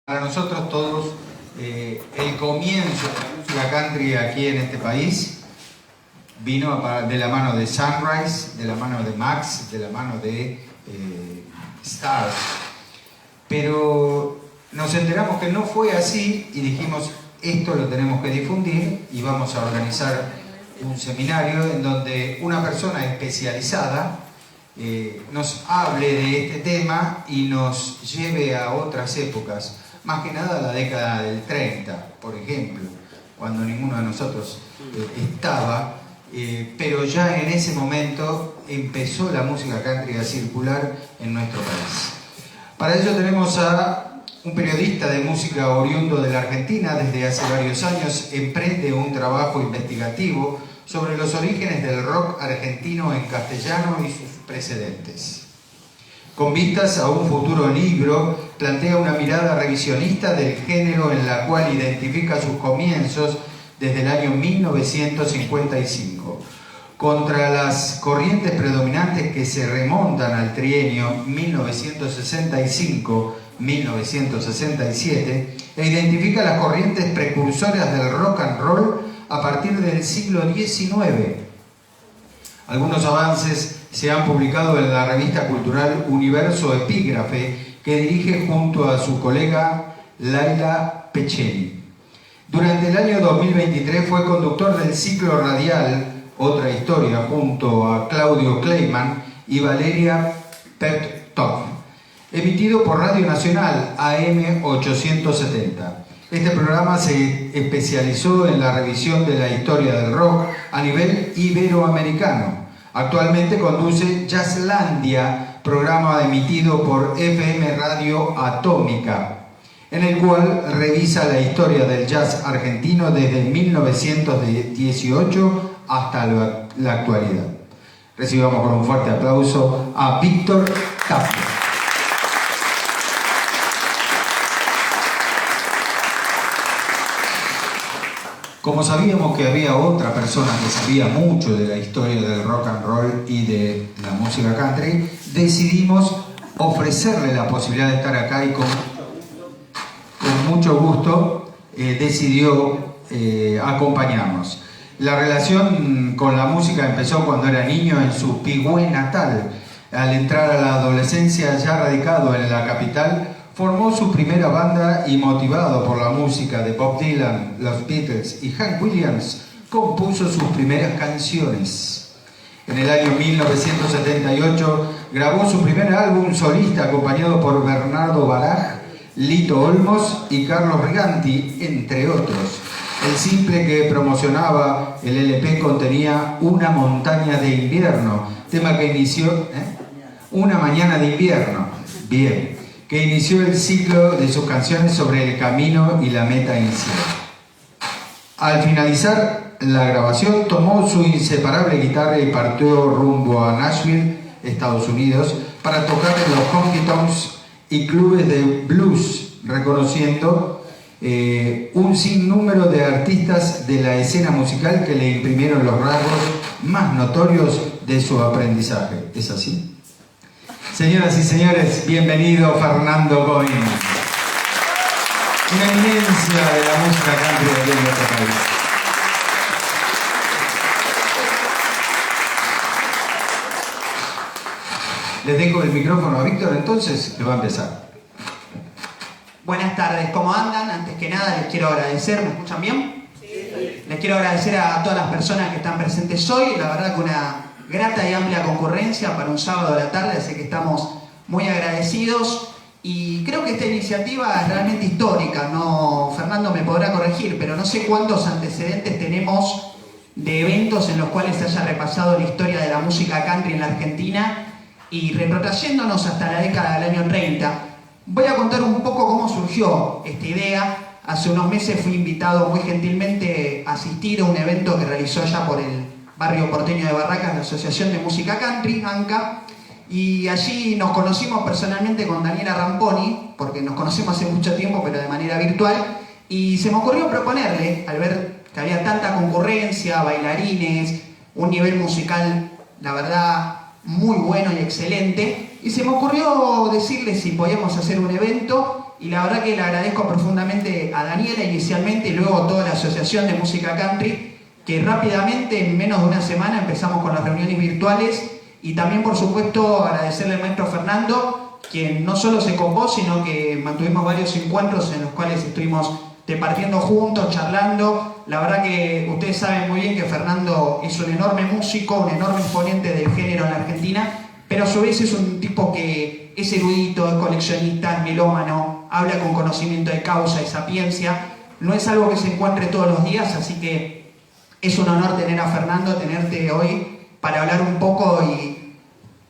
Para nosotros todos, el comienzo de la música country aquí en este país vino de la mano de Sunrise, de la mano de Max, de la mano de Stars. Pero nos enteramos que no fue así y dijimos, esto lo tenemos que difundir y vamos a organizar un seminario en donde una persona especializada nos hable de este tema y nos lleve a otras épocas. Más que nada la década del 30, por ejemplo, cuando ninguno de nosotros estaba, pero ya en ese momento empezó la música country a circular en nuestro país. Para ello tenemos a un periodista de música oriundo de la Argentina. Desde hace varios años emprende un trabajo investigativo sobre los orígenes del rock argentino en castellano y sus precedentes. Con vistas a un futuro libro, plantea una mirada revisionista del género en la cual identifica sus comienzos desde el año 1955. Contra las corrientes predominantes que se remontan al trienio 1965-1967 e identifica las corrientes precursoras del rock and roll a partir del siglo XIX. Algunos avances se han publicado en la revista cultural Universo Epígrafe, que dirige junto a su colega Laila Peccelli. Durante el año 2023 fue conductor del ciclo radial Otra Historia junto a Claudio Kleiman y Valeria Peptov, emitido por Radio Nacional AM 870. Este programa se especializó en la revisión de la historia del rock a nivel iberoamericano. Actualmente conduce Jazzlandia, programa emitido por FM Radio Atómica, en el cual revisa la historia del jazz argentino desde 1918 hasta la actualidad. Recibamos con un fuerte aplauso a Víctor Tapia. Como sabíamos que había otra persona que sabía mucho de la historia del rock and roll y de la música country, decidimos ofrecerle la posibilidad de estar acá y con mucho gusto decidió acompañarnos. La relación con la música empezó cuando era niño en su Pigüé natal. Al entrar a la adolescencia, ya radicado en la capital, formó su primera banda y, motivado por la música de Bob Dylan, los Beatles y Hank Williams, compuso sus primeras canciones. En el año 1978 grabó su primer álbum solista acompañado por Bernardo Baraj, Lito Olmos y Carlos Riganti, entre otros. El simple que promocionaba el LP contenía Una montaña de invierno, tema que inició... Una mañana de invierno. Bien. Que inició el ciclo de sus canciones sobre el camino y la meta inicial. Al finalizar la grabación, tomó su inseparable guitarra y partió rumbo a Nashville, Estados Unidos, para tocar en los honky tonks y clubes de blues, reconociendo un sinnúmero de artistas de la escena musical que le imprimieron los rasgos más notorios de su aprendizaje. ¿Es así? Señoras y señores, bienvenido Fernando Cohen, una eminencia de la música country de nuestro país. Les dejo el micrófono a Víctor, entonces, que va a empezar. Buenas tardes, ¿cómo andan? Antes que nada les quiero agradecer, ¿me escuchan bien? Sí. Les quiero agradecer a todas las personas que están presentes hoy, la verdad que una grata y amplia concurrencia para un sábado de la tarde, así que estamos muy agradecidos y creo que esta iniciativa es realmente histórica. No, Fernando me podrá corregir, pero no sé cuántos antecedentes tenemos de eventos en los cuales se haya repasado la historia de la música country en la Argentina y retrotrayéndonos hasta la década del año 30. Voy a contar un poco cómo surgió esta idea. Hace unos meses fui invitado muy gentilmente a asistir a un evento que realizó allá por el barrio porteño de Barracas, la Asociación de Música Country, ANCA, y allí nos conocimos personalmente con Daniela Ramponi, porque nos conocemos hace mucho tiempo, pero de manera virtual, y se me ocurrió proponerle, al ver que había tanta concurrencia, bailarines, un nivel musical, la verdad, muy bueno y excelente, Y se me ocurrió decirles si podíamos hacer un evento, y la verdad que le agradezco profundamente a Daniela inicialmente y luego a toda la Asociación de Música Country, que rápidamente, en menos de una semana, empezamos con las reuniones virtuales, y también, por supuesto, agradecerle al maestro Fernando, quien no solo se copó, sino que mantuvimos varios encuentros en los cuales estuvimos departiendo juntos, charlando. La verdad que ustedes saben muy bien que Fernando es un enorme músico, un enorme exponente del género en la Argentina, pero a su vez es un tipo que es erudito, es coleccionista, es melómano, habla con conocimiento de causa y sapiencia. No es algo que se encuentre todos los días, así que es un honor tener a Fernando, tenerte hoy para hablar un poco. Y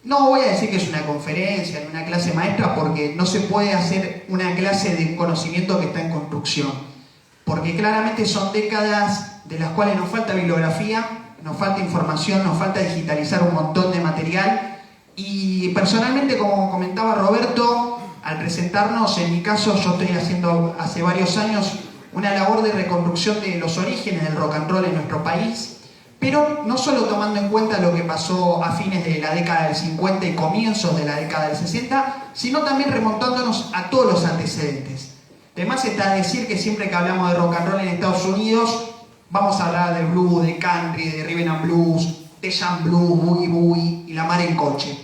no voy a decir que es una conferencia, ni una clase maestra, porque no se puede hacer una clase de conocimiento que está en construcción, porque claramente son décadas de las cuales nos falta bibliografía, nos falta información, nos falta digitalizar un montón de material. Y personalmente, como comentaba Roberto, al presentarnos, en mi caso yo estoy haciendo hace varios años una labor de reconstrucción de los orígenes del rock and roll en nuestro país, pero no solo tomando en cuenta lo que pasó a fines de la década del 50 y comienzos de la década del 60, sino también remontándonos a todos los antecedentes. Además está decir que siempre que hablamos de rock and roll en Estados Unidos, vamos a hablar de blues, de country, de rhythm and blues, de jam blues, boogie boogie y la mar en coche.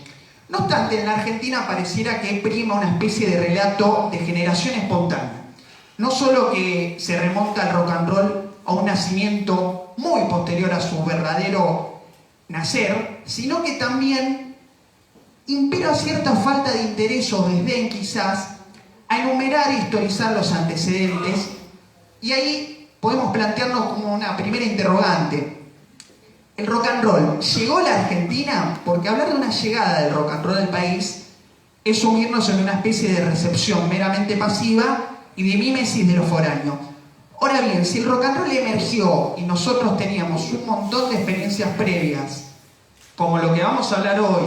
No obstante, en la Argentina pareciera que prima una especie de relato de generación espontánea. No solo que se remonta al rock and roll a un nacimiento muy posterior a su verdadero nacer, sino que también impera cierta falta de interés o desdén quizás a enumerar e historizar los antecedentes, y ahí podemos plantearnos como una primera interrogante. ¿El rock and roll llegó a la Argentina? Porque hablar de una llegada del rock and roll al país es sumirnos en una especie de recepción meramente pasiva y de mímesis de lo foráneo. Ahora bien, si el rock and roll emergió y nosotros teníamos un montón de experiencias previas, como lo que vamos a hablar hoy,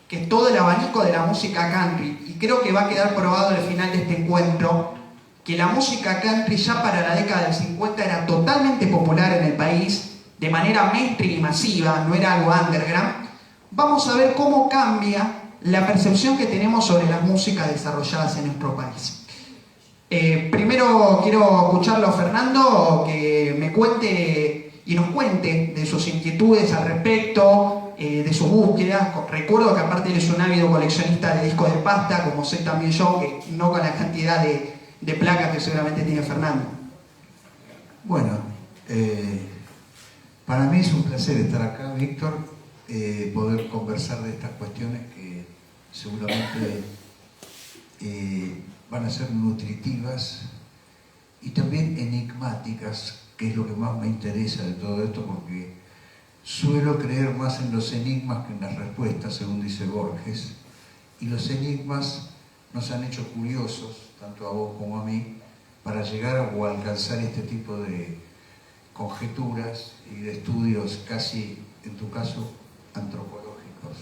que es todo el abanico de la música country, y creo que va a quedar probado al final de este encuentro, que la música country ya para la década del 50 era totalmente popular en el país, de manera mainstream y masiva, no era algo underground. Vamos a ver cómo cambia la percepción que tenemos sobre las músicas desarrolladas en nuestro país. Primero quiero escucharlo a Fernando, que me cuente y nos cuente de sus inquietudes al respecto, de sus búsquedas. Recuerdo que aparte él es un ávido coleccionista de discos de pasta, como sé también yo, que no con la cantidad de placas que seguramente tiene Fernando. Bueno, para mí es un placer estar acá, Víctor, poder conversar de estas cuestiones que seguramente van a ser nutritivas y también enigmáticas, que es lo que más me interesa de todo esto, porque suelo creer más en los enigmas que en las respuestas, según dice Borges, y los enigmas nos han hecho curiosos, tanto a vos como a mí, para llegar o alcanzar este tipo de conjeturas y de estudios casi, en tu caso, antropológicos.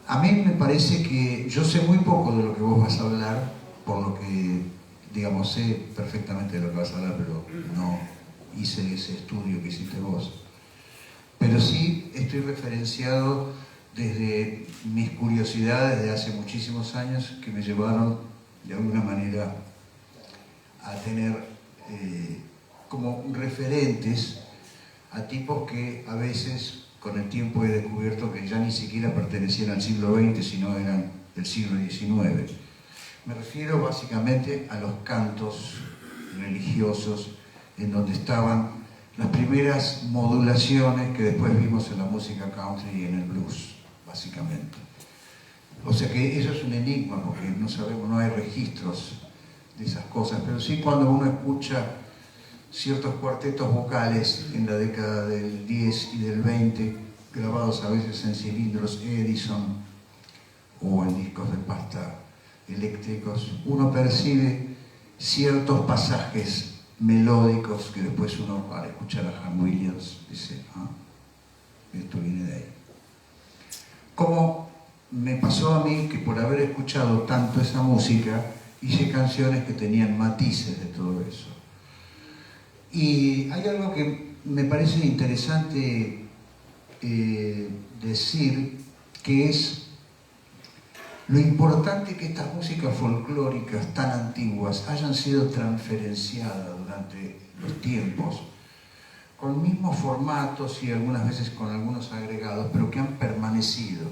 A mí me parece que yo sé muy poco de lo que vos vas a hablar, por lo que, digamos, sé perfectamente de lo que vas a hablar, pero no hice ese estudio que hiciste vos. Pero sí estoy referenciado desde mis curiosidades de hace muchísimos años que me llevaron, de alguna manera, a tener como referentes a tipos que a veces con el tiempo he descubierto que ya ni siquiera pertenecían al siglo XX, sino eran del siglo XIX. Me refiero básicamente a los cantos religiosos en donde estaban las primeras modulaciones que después vimos en la música country y en el blues, básicamente. O sea que eso es un enigma porque no sabemos, no hay registros de esas cosas, pero sí cuando uno escucha ciertos cuartetos vocales en la década del 10 y del 20, grabados a veces en cilindros Edison o en discos de pasta eléctricos, uno percibe ciertos pasajes melódicos que después uno, al escuchar a Han Williams, dice, ah, esto viene de ahí. Como me pasó a mí que por haber escuchado tanto esa música, hice canciones que tenían matices de todo eso. Y hay algo que me parece interesante decir, que es lo importante que estas músicas folclóricas tan antiguas hayan sido transferenciadas durante los tiempos, con mismos formatos y algunas veces con algunos agregados, pero que han permanecido.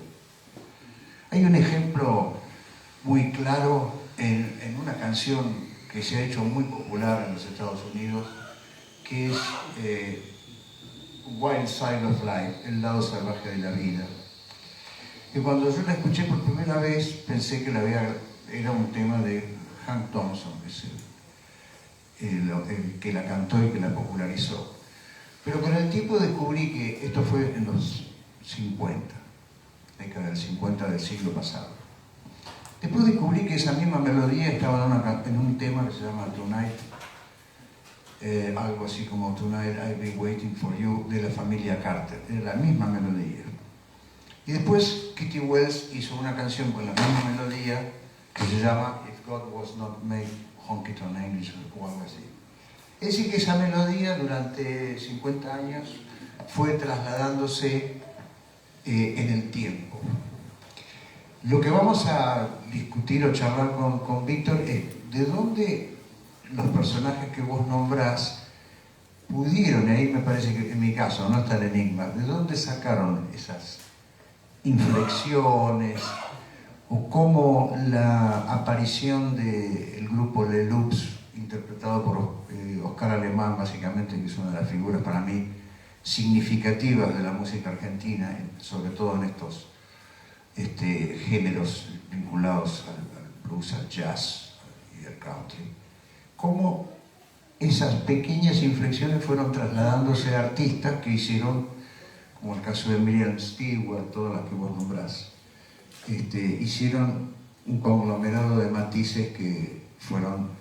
Hay un ejemplo muy claro en una canción que se ha hecho muy popular en los Estados Unidos, que es Wild Side of Life, el lado salvaje de la vida. Y cuando yo la escuché por primera vez pensé que era un tema de Hank Thompson, que es el que la cantó y que la popularizó. Pero con el tiempo descubrí que esto fue en los 50, década del 50 del siglo pasado. Después descubrí que esa misma melodía estaba en un tema que se llama Tonight, algo así como Tonight I've Been Waiting for You, de la familia Carter. Era la misma melodía. Y después Kitty Wells hizo una canción con la misma melodía que se llama If God Was Not Made Honky Tonk English o algo así. Es decir, que esa melodía durante 50 años fue trasladándose en el tiempo. Lo que vamos a discutir o charlar con Víctor es de dónde los personajes que vos nombrás pudieron, y ahí me parece que en mi caso no está el enigma, de dónde sacaron esas inflexiones o cómo la aparición del grupo Les Loops, interpretado por Oscar Alemán básicamente, que es una de las figuras para mí significativas de la música argentina, sobre todo en estos géneros vinculados al blues, al jazz y al country, cómo esas pequeñas inflexiones fueron trasladándose a artistas que hicieron, como el caso de Miriam Stewart, todas las que vos nombrás, hicieron un conglomerado de matices que fueron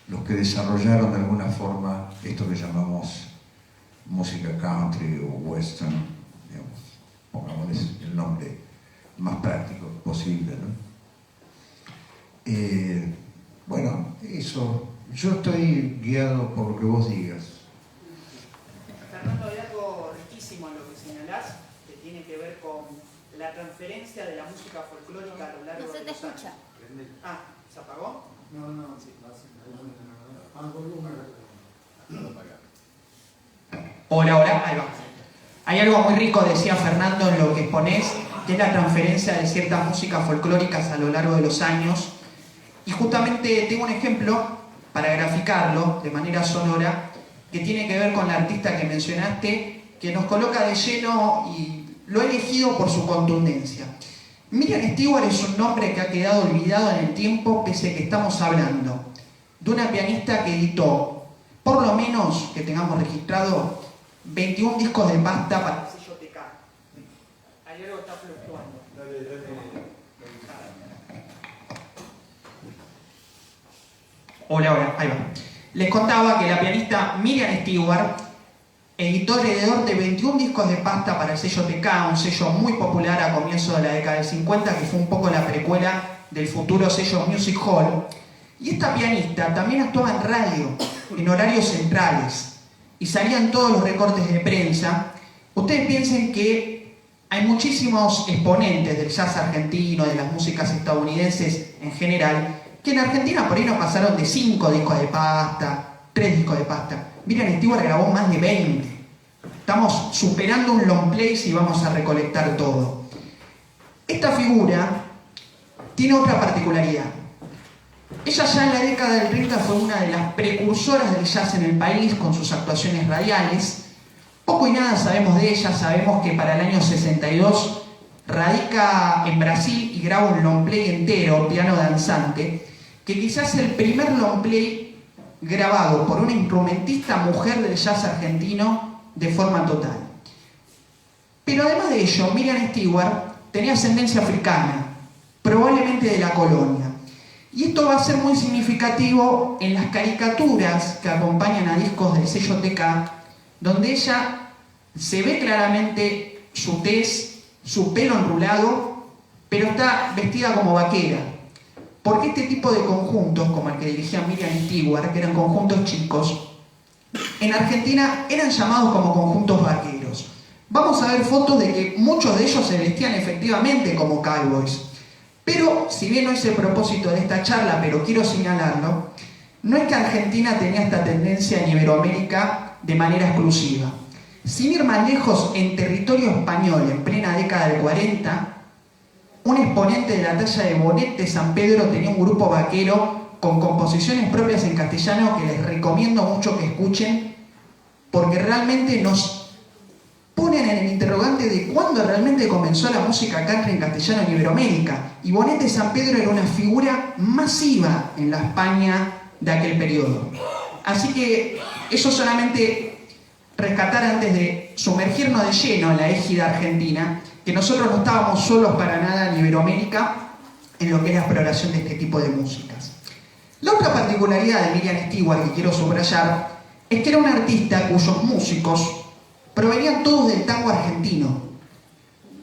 los que desarrollaron de alguna forma esto que llamamos música country o western, digamos, pongámosles el nombre más práctico posible, ¿no? Bueno, eso, yo estoy guiado por lo que vos digas. Fernando, hay algo riquísimo en lo que señalás, que tiene que ver con la transferencia de la música folclórica a lo largo de los años. Ah, ¿se apagó? No, sí, Hola, ahí va. Hay algo muy rico, decía Fernando, en lo que exponés, que es la transferencia de ciertas músicas folclóricas a lo largo de los años. Y justamente tengo un ejemplo para graficarlo de manera sonora, que tiene que ver con la artista que mencionaste, que nos coloca de lleno y lo he elegido por su contundencia. Miriam Stewart es un nombre que ha quedado olvidado en el tiempo, pese a que estamos hablando de una pianista que editó, por lo menos que tengamos registrado, 21 discos de pasta para el sello TK. Hay algo que está fluctuando. Hola, ahí va. Les contaba que la pianista Miriam Stewart editó alrededor de 21 discos de pasta para el sello TK, un sello muy popular a comienzos de la década del 50, que fue un poco la precuela del futuro sello Music Hall. Y esta pianista también actuaba en radio, en horarios centrales, y salían todos los recortes de prensa. Ustedes piensen que hay muchísimos exponentes del jazz argentino, de las músicas estadounidenses en general, que en Argentina por ahí no pasaron de 5 discos de pasta, 3 discos de pasta. Miriam Stewart grabó más de 20. Estamos superando un long play si vamos a recolectar todo. Esta figura tiene otra particularidad. Ella ya en la década del 30 fue una de las precursoras del jazz en el país con sus actuaciones radiales. Poco y nada sabemos de ella, sabemos que para el año 62 radica en Brasil y graba un long play entero, piano danzante, que quizás es el primer long play grabado por una instrumentista mujer del jazz argentino de forma total. Pero además de ello, Miriam Stewart tenía ascendencia africana, probablemente de la colonia. Y esto va a ser muy significativo en las caricaturas que acompañan a discos del sello TK, donde ella se ve claramente su tez, su pelo enrulado, pero está vestida como vaquera. Porque este tipo de conjuntos, como el que dirigía Miriam Stewart, que eran conjuntos chicos, en Argentina eran llamados como conjuntos vaqueros. Vamos a ver fotos de que muchos de ellos se vestían efectivamente como cowboys. Pero, si bien no es el propósito de esta charla, pero quiero señalarlo, no es que Argentina tenía esta tendencia en Iberoamérica de manera exclusiva. Sin ir más lejos, en territorio español, en plena década del 40, un exponente de la talla de Bonet de San Pedro tenía un grupo vaquero con composiciones propias en castellano que les recomiendo mucho que escuchen, porque realmente nos ponen en el interrogante de cuándo realmente comenzó la música country en castellano en Iberoamérica. Y Bonet de San Pedro era una figura masiva en la España de aquel periodo. Así que eso solamente rescatar antes de sumergirnos de lleno en la égida argentina, que nosotros no estábamos solos para nada en Iberoamérica en lo que es la exploración de este tipo de músicas. La otra particularidad de Miriam Stewart que quiero subrayar es que era una artista cuyos músicos provenían todos del tango argentino.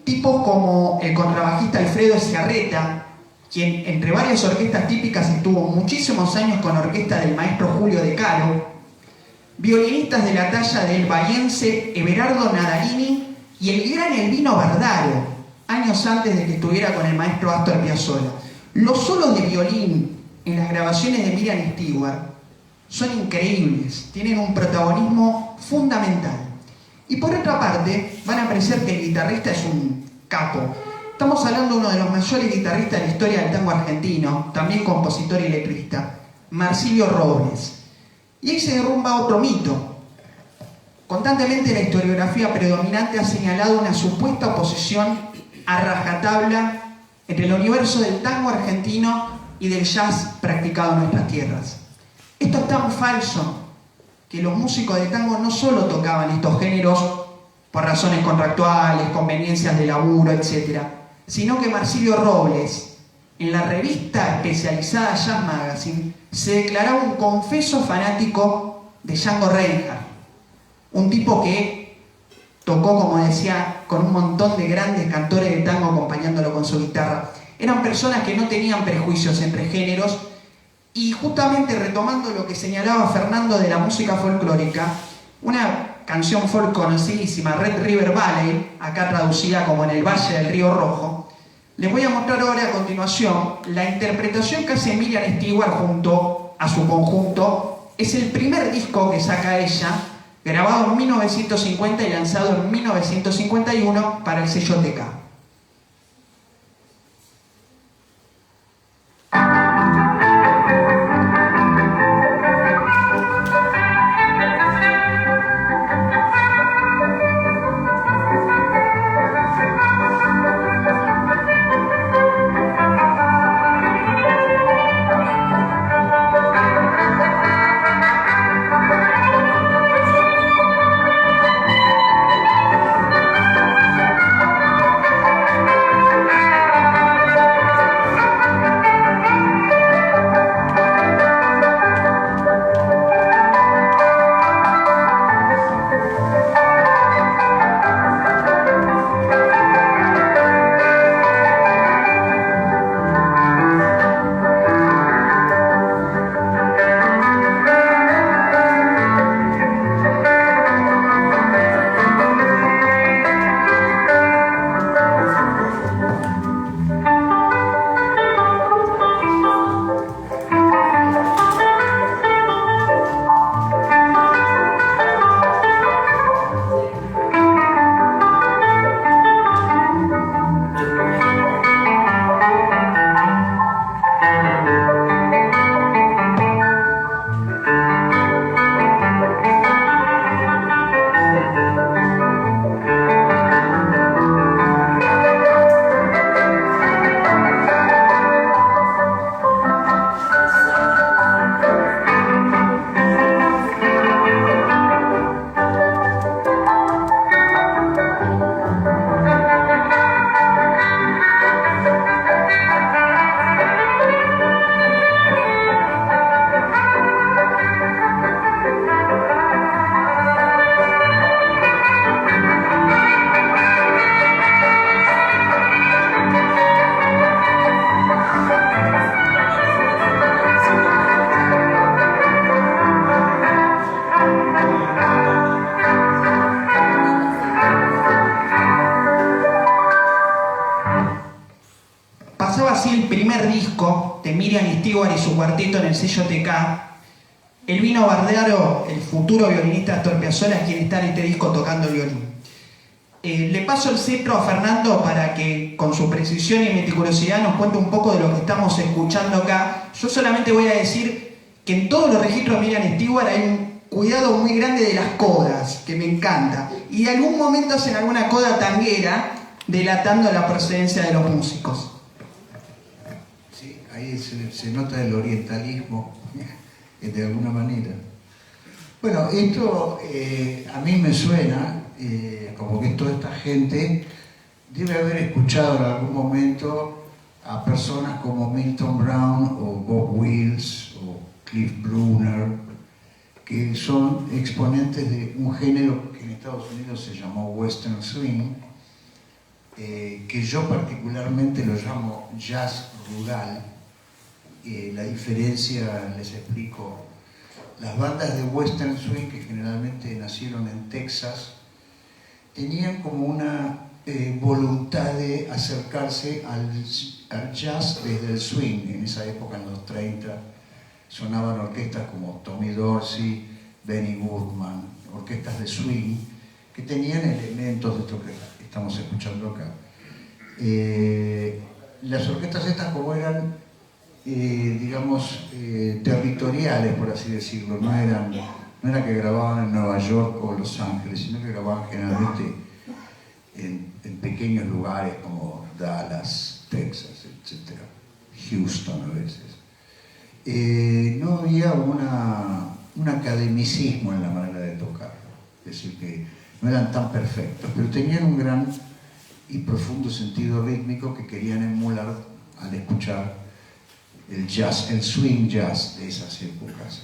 Tipos como el contrabajista Alfredo Sciarretta, quien entre varias orquestas típicas estuvo muchísimos años con orquesta del maestro Julio De Caro, violinistas de la talla del bahiense Everardo Nadalini y el gran Elvino Bardaro, años antes de que estuviera con el maestro Astor Piazzolla. Los solos de violín en las grabaciones de Miriam Stewart son increíbles, tienen un protagonismo fundamental. Y por otra parte, van a apreciar que el guitarrista es un capo. Estamos hablando de uno de los mayores guitarristas de la historia del tango argentino, también compositor y letrista, Marsilio Robles. Y ahí se derrumba otro mito. Constantemente la historiografía predominante ha señalado una supuesta oposición a rajatabla entre el universo del tango argentino y del jazz practicado en nuestras tierras. Esto es tan falso que los músicos de tango no solo tocaban estos géneros por razones contractuales, conveniencias de laburo, etc., sino que Marsilio Robles, en la revista especializada Jazz Magazine, se declaraba un confeso fanático de Django Reinhardt, un tipo que tocó, como decía, con un montón de grandes cantores de tango acompañándolo con su guitarra. Eran personas que no tenían prejuicios entre géneros. Y justamente retomando lo que señalaba Fernando de la música folclórica, una canción folk conocidísima, Red River Valley, acá traducida como En el Valle del Río Rojo, les voy a mostrar ahora a continuación la interpretación que hace Miriam Stewart junto a su conjunto. Es el primer disco que saca ella, grabado en 1950 y lanzado en 1951 para el sello TK. el sello TK, Elvino Bardaro, el futuro violinista de Astor Piazzolla, es quien está en este disco tocando el violín. Le paso el cetro a Fernando para que con su precisión y meticulosidad nos cuente un poco de lo que estamos escuchando acá. Yo solamente voy a decir que en todos los registros de Miriam Stewart hay un cuidado muy grande de las codas, que me encanta. Y en algún momento hacen alguna coda tanguera, delatando la procedencia de los músicos. Sí, ahí se nota el orientalismo, de alguna manera. Bueno, esto a mí me suena como que toda esta gente debe haber escuchado en algún momento a personas como Milton Brown o Bob Wills o Cliff Bruner, que son exponentes de un género que en Estados Unidos se llamó Western Swing, que yo particularmente lo llamo jazz rural. La diferencia, les explico. Las bandas de Western Swing, que generalmente nacieron en Texas, tenían como una voluntad de acercarse al jazz desde el swing. En esa época, en los 30, sonaban orquestas como Tommy Dorsey, Benny Goodman, orquestas de swing, que tenían elementos de esto que estamos escuchando acá. Las orquestas estas, como eran, digamos, territoriales, por así decirlo, no era que grababan en Nueva York o Los Ángeles, sino que grababan generalmente en pequeños lugares como Dallas, Texas, etc. Houston a veces. No había un academicismo en la manera de tocar, es decir, que no eran tan perfectos, pero tenían un gran y profundo sentido rítmico que querían emular al escuchar el jazz, el swing jazz de esas épocas.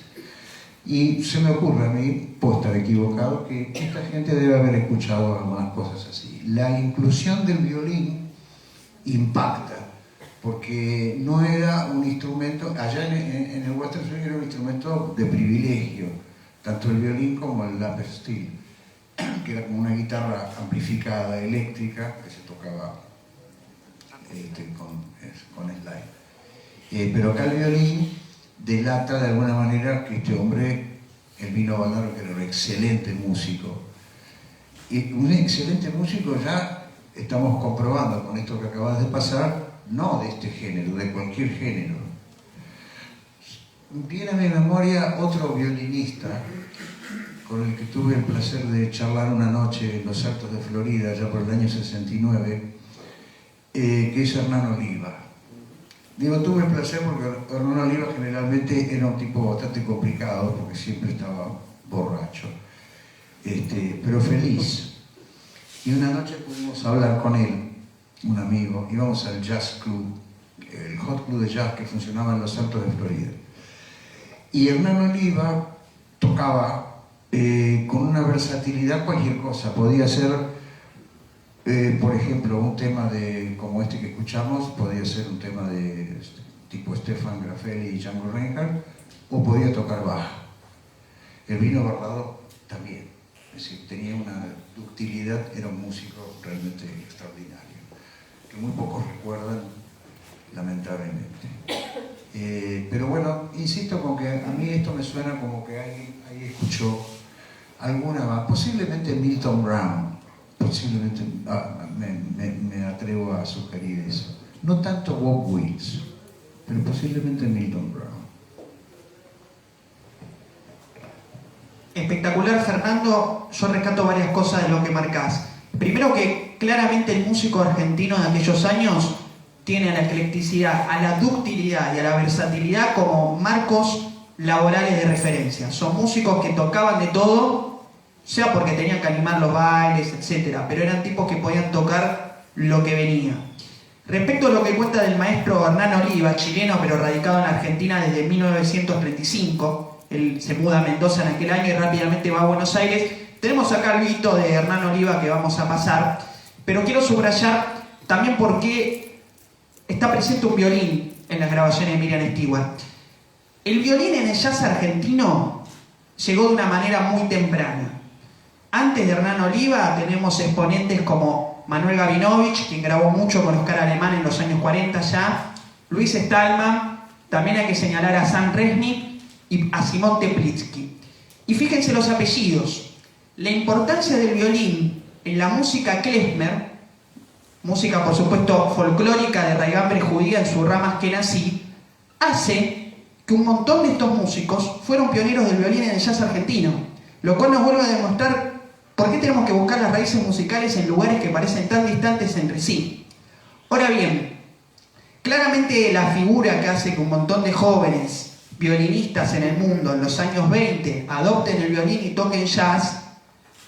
Y se me ocurre a mí, puedo estar equivocado, que esta gente debe haber escuchado algunas cosas así. La inclusión del violín impacta, porque no era un instrumento, allá en el Western Swing era un instrumento de privilegio, tanto el violín como el lap steel, que era como una guitarra amplificada eléctrica que se tocaba con slide. Pero acá el violín delata de alguna manera que este hombre, Elvino Bardaro, que era un excelente músico, y un excelente músico ya estamos comprobando con esto que acabas de pasar, no de este género, de cualquier género. Viene a mi memoria otro violinista con el que tuve el placer de charlar una noche en los Altos de Florida, ya por el año 69, que es Hernán Oliva. Digo, tuve el placer porque Hernán Oliva generalmente era un tipo bastante complicado, porque siempre estaba borracho, pero feliz. Y una noche pudimos hablar con él, un amigo, íbamos al Jazz Club, el Hot Club de Jazz que funcionaba en los Altos de Florida. Y Hernán Oliva tocaba con una versatilidad cualquier cosa. Podía ser, por ejemplo, un tema como este que escuchamos, podía ser un tema de tipo Stefan Grafelli y Django Reinhardt, o podía tocar Bach. Elvino Bardaro también. Es decir, tenía una ductilidad, era un músico realmente extraordinario, que muy pocos recuerdan, lamentablemente. Pero bueno, insisto con que a mí esto me suena como que alguien ahí escuchó alguna más, posiblemente Milton Brown, posiblemente, me atrevo a sugerir eso. No tanto Bob Wills, pero posiblemente Milton Brown. Espectacular, Fernando. Yo rescato varias cosas de lo que marcás. Primero, que claramente el músico argentino de aquellos años tiene a la eclecticidad, a la ductilidad y a la versatilidad como marcos laborales de referencia. Son músicos que tocaban de todo, sea porque tenían que animar los bailes, etc. Pero eran tipos que podían tocar lo que venía. Respecto a lo que cuenta del maestro Hernán Oliva, chileno pero radicado en Argentina desde 1935, él se muda a Mendoza en aquel año y rápidamente va a Buenos Aires. Tenemos acá el grito de Hernán Oliva que vamos a pasar, pero quiero subrayar también por qué está presente un violín en las grabaciones de Miriam Stewart. El violín en el jazz argentino llegó de una manera muy temprana. Antes de Hernán Oliva tenemos exponentes como Manuel Gabinovich, quien grabó mucho con Oscar Alemán en los años 40 ya, Luis Stallman, También hay que señalar a Sam Resnick y a Simón Teplitsky. Y fíjense los apellidos. La importancia del violín en la música klezmer, música por supuesto folclórica de raigambre judía en su rama askenazí, hace que un montón de estos músicos fueron pioneros del violín en el jazz argentino, lo cual nos vuelve a demostrar por qué tenemos que buscar las raíces musicales en lugares que parecen tan distantes entre sí. Ahora bien, claramente la figura que hace que un montón de jóvenes violinistas en el mundo en los años 20 adopten el violín y toquen jazz,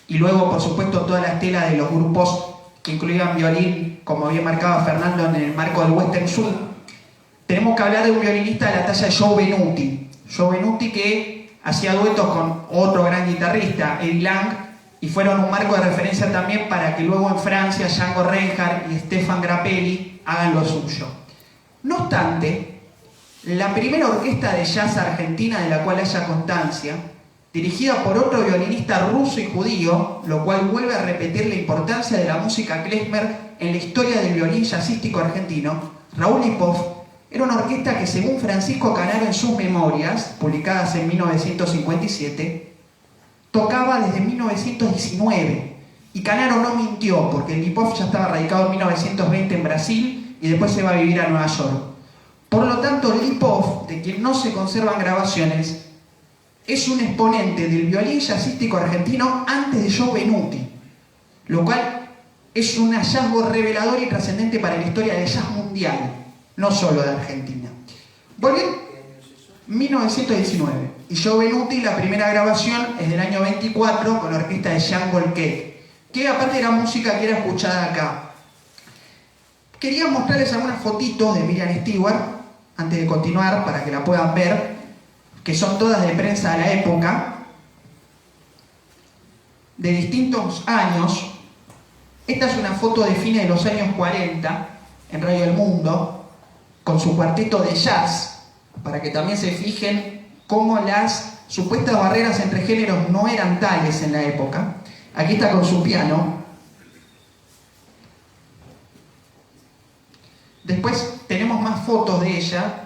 y luego por supuesto toda la estela de los grupos que incluían violín, como bien marcaba Fernando en el marco del Western Swing, tenemos que hablar de un violinista de la talla de Joe Venuti. Joe Venuti que hacía duetos con otro gran guitarrista, Eddie Lang, y fueron un marco de referencia también para que luego en Francia Django Reinhardt y Stefan Grappelli hagan lo suyo. No obstante, la primera orquesta de jazz argentina de la cual haya constancia, dirigida por otro violinista ruso y judío, lo cual vuelve a repetir la importancia de la música klezmer en la historia del violín jazzístico argentino, Raúl Lipov, era una orquesta que, según Francisco Canaro en sus memorias, publicadas en 1957, tocaba desde 1919. Y Canaro no mintió, porque Lipov ya estaba radicado en 1920 en Brasil y después se va a vivir a Nueva York. Por lo tanto, Lipov, de quien no se conservan grabaciones, es un exponente del violín jazzístico argentino antes de Joe Venuti, lo cual es un hallazgo revelador y trascendente para la historia del jazz mundial, no solo de Argentina. Volviendo, 1919. Y Joe Venuti, la primera grabación es del año 24 con la orquesta de Jean Golquet, que aparte de la música que era escuchada acá. Quería mostrarles algunas fotitos de Miriam Stewart, antes de continuar, para que la puedan ver, que son todas de prensa de la época, de distintos años. Esta es una foto de fines de los años 40, en Radio El Mundo, con su cuarteto de jazz, para que también se fijen cómo las supuestas barreras entre géneros no eran tales en la época. Aquí está con su piano. Después tenemos más fotos de ella.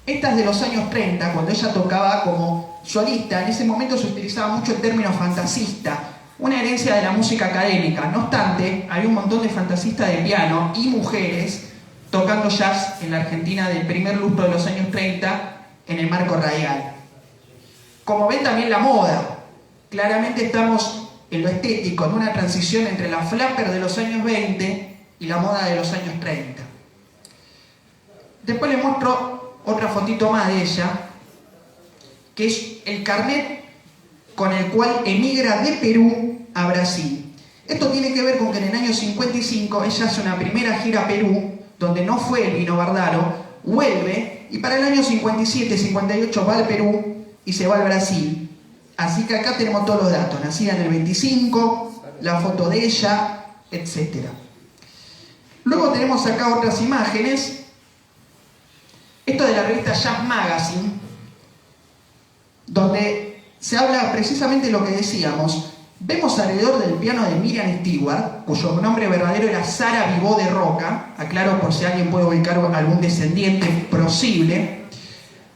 Esta es de los años 30, cuando ella tocaba como solista. En ese momento se utilizaba mucho el término fantasista, una herencia de la música académica. No obstante, había un montón de fantasistas de piano y mujeres tocando jazz en la Argentina del primer lustro de los años 30 en el marco radial. Como ven, también la moda. Claramente estamos en lo estético, en una transición entre la flapper de los años 20 y la moda de los años 30. Después les muestro otra fotito más de ella, que es el carnet con el cual emigra de Perú a Brasil. Esto tiene que ver con que en el año 55 ella hace una primera gira a Perú, donde no fue el Vino Bardaro, vuelve, y para el año 57-58 va al Perú y se va al Brasil. Así que acá tenemos todos los datos, nacida en el 25, la foto de ella, etc. Luego tenemos acá otras imágenes. Esto de la revista Jazz Magazine, donde se habla precisamente de lo que decíamos. Vemos alrededor del piano de Miriam Stewart, cuyo nombre verdadero era Sara Vivó de Roca, aclaro por si alguien puede ubicar algún descendiente posible,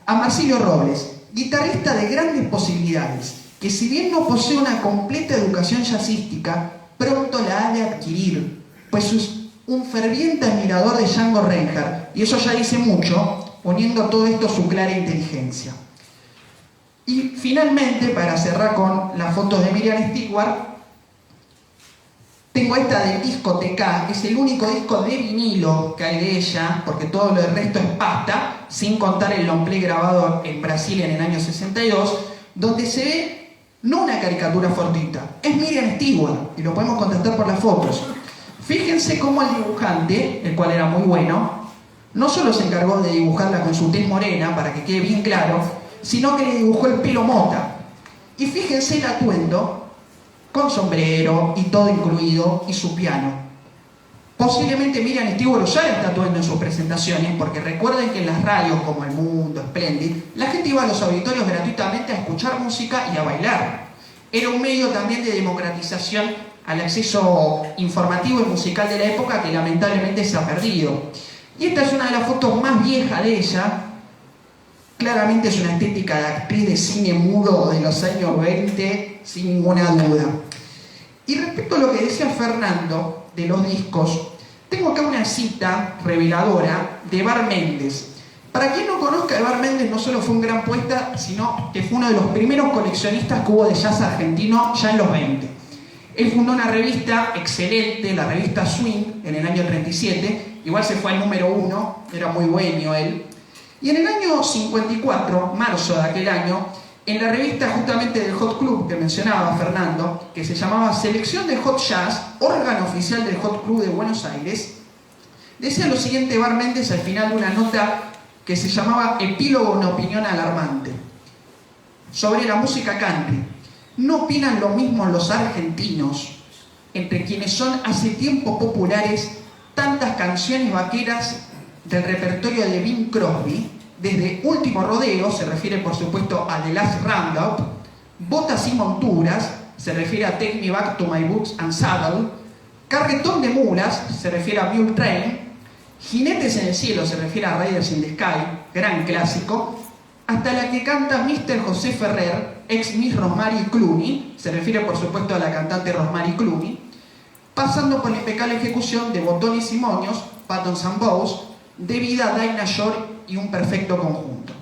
a Marsilio Robles, guitarrista de grandes posibilidades, que si bien no posee una completa educación jazzística, pronto la ha de adquirir, pues es un ferviente admirador de Django Reinhardt, y eso ya dice mucho, uniendo todo esto su clara inteligencia. Y finalmente, para cerrar con las fotos de Miriam Stewart, tengo esta del disco TK, que es el único disco de vinilo que hay de ella, porque todo lo del resto es pasta, sin contar el long play grabado en Brasil en el año 62, donde se ve no una caricatura fortuita, es Miriam Stewart, y lo podemos contestar por las fotos. Fíjense cómo el dibujante, el cual era muy bueno, no solo se encargó de dibujarla con su tez morena, para que quede bien claro, sino que le dibujó el pelo mota. Y fíjense el atuendo, con sombrero y todo incluido, y su piano. Posiblemente Miriam Stewart usara este atuendo en sus presentaciones, porque recuerden que en las radios como El Mundo, Splendid, la gente iba a los auditorios gratuitamente a escuchar música y a bailar. Era un medio también de democratización al acceso informativo y musical de la época, que lamentablemente se ha perdido. Y esta es una de las fotos más viejas de ella. Claramente es una estética de actriz de cine mudo de los años 20, sin ninguna duda. Y respecto a lo que decía Fernando de los discos, tengo acá una cita reveladora de Bar Méndez. Para quien no conozca, Bar Méndez no solo fue un gran poeta, sino que fue uno de los primeros coleccionistas que hubo de jazz argentino ya en los 20. Él fundó una revista excelente, la revista Swing, en el año 37. Igual se fue al número 1, era muy bohemio él. Y en el año 54, marzo de aquel año, en la revista justamente del Hot Club que mencionaba Fernando, que se llamaba Selección de Hot Jazz, órgano oficial del Hot Club de Buenos Aires, decía lo siguiente Bar Méndez al final de una nota que se llamaba Epílogo a una opinión alarmante sobre la música country. No opinan lo mismo los argentinos, entre quienes son hace tiempo populares tantas canciones vaqueras del repertorio de Bing Crosby, desde Último Rodeo, se refiere por supuesto a The Last Roundup, Botas y Monturas, se refiere a Take Me Back to My Boots and Saddle, Carretón de Mulas, se refiere a Mule Train, Jinetes en el Cielo, se refiere a Riders in the Sky, gran clásico, hasta la que canta Mr. José Ferrer, ex Miss Rosemary Clooney, se refiere por supuesto a la cantante Rosemary Clooney, pasando por la impecable ejecución de Botones y Moños, Buttons and Bows, de Vida, Dinah Shore y Un Perfecto Conjunto.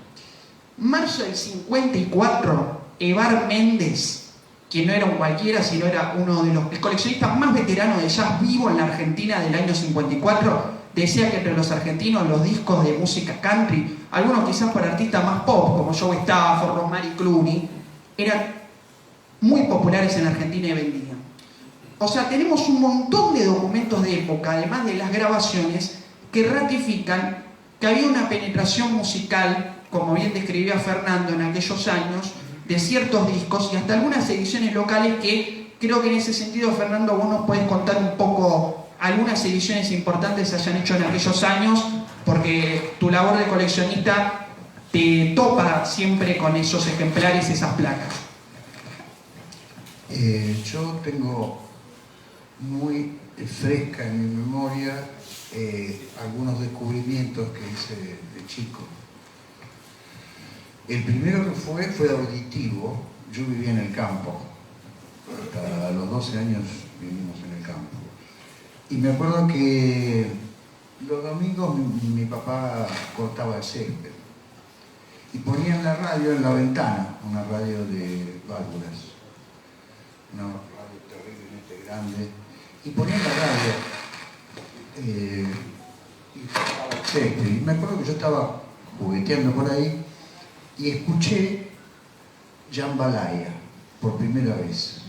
Marzo del 54, Evar Méndez, que no era un cualquiera, sino era uno de los coleccionistas más veteranos de jazz vivo en la Argentina del año 54, decía que entre los argentinos los discos de música country, algunos quizás para artistas más pop, como Joe Stafford, Rosemary Clooney, eran muy populares en Argentina y vendían. O sea, tenemos un montón de documentos de época, además de las grabaciones, que ratifican que había una penetración musical, como bien describía Fernando en aquellos años, de ciertos discos y hasta algunas ediciones locales que creo que en ese sentido, Fernando, vos nos podés contar un poco algunas ediciones importantes se hayan hecho en aquellos años, porque tu labor de coleccionista te topa siempre con esos ejemplares, esas placas. Yo tengo muy fresca en mi memoria algunos descubrimientos que hice de chico. El primero que fue auditivo. Yo vivía en el campo. Hasta los 12 años vivimos en el campo. Y me acuerdo que los domingos mi papá cortaba el césped. Y ponía en la radio, en la ventana, una radio de válvulas. Una radio terriblemente grande. Y ponía en la radio y cortaba el césped. Y me acuerdo que yo estaba jugueteando por ahí y escuché Jambalaya por primera vez.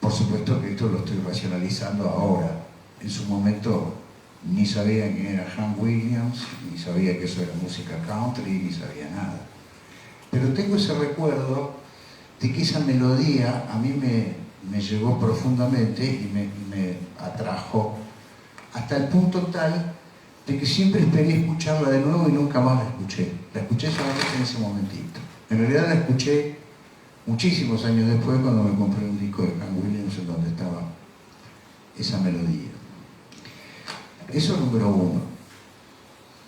Por supuesto que esto lo estoy racionalizando ahora. En su momento ni sabía quién era Hank Williams, ni sabía que eso era música country, ni sabía nada. Pero tengo ese recuerdo de que esa melodía a mí me llegó profundamente y me atrajo hasta el punto tal de que siempre esperé escucharla de nuevo y nunca más la escuché. La escuché solamente en ese momentito. En realidad la escuché muchísimos años después cuando me compré un disco de Hank Williams en donde estaba esa melodía. Eso es número uno.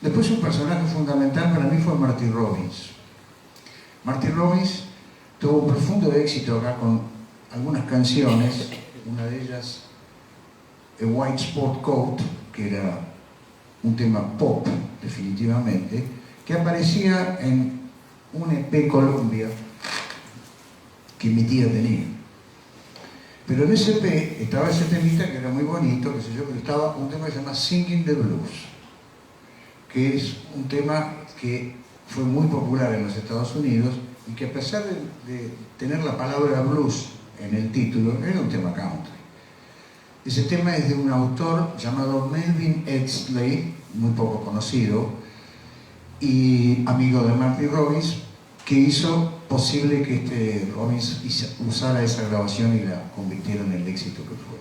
Después un personaje fundamental para mí fue Marty Robbins. Marty Robbins tuvo un profundo éxito acá con algunas canciones, una de ellas A White Sport Coat, que era un tema pop definitivamente, que aparecía en un EP Colombia que mi tía tenía. Pero en ese EP estaba ese temita que era muy bonito, qué sé yo, pero estaba un tema que se llama Singing the Blues, que es un tema que fue muy popular en los Estados Unidos y que a pesar de tener la palabra blues en el título, era un tema country. Ese tema es de un autor llamado Melvin Eardsley, muy poco conocido, y amigo de Marty Robbins, que hizo posible que Robbins usara esa grabación y la convirtiera en el éxito que fue.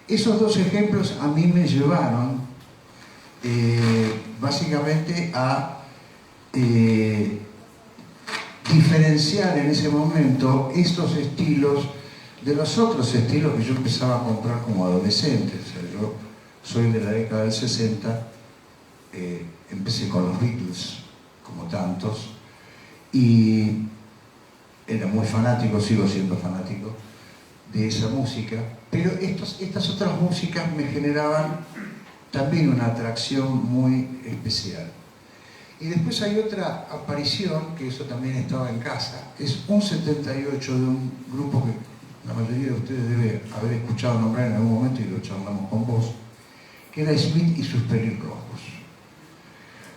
Esos dos ejemplos a mí me llevaron básicamente a diferenciar en ese momento estos estilos de los otros estilos que yo empezaba a comprar como adolescente. O sea, yo Soy de la década del 60, empecé con los Beatles, como tantos, y era muy fanático, sigo siendo fanático de esa música, pero estas otras músicas me generaban también una atracción muy especial. Y después hay otra aparición, que eso también estaba en casa, es un 78 de un grupo que la mayoría de ustedes debe haber escuchado nombrar en algún momento y lo charlamos con vos, que era Smith y sus Pelirrojos,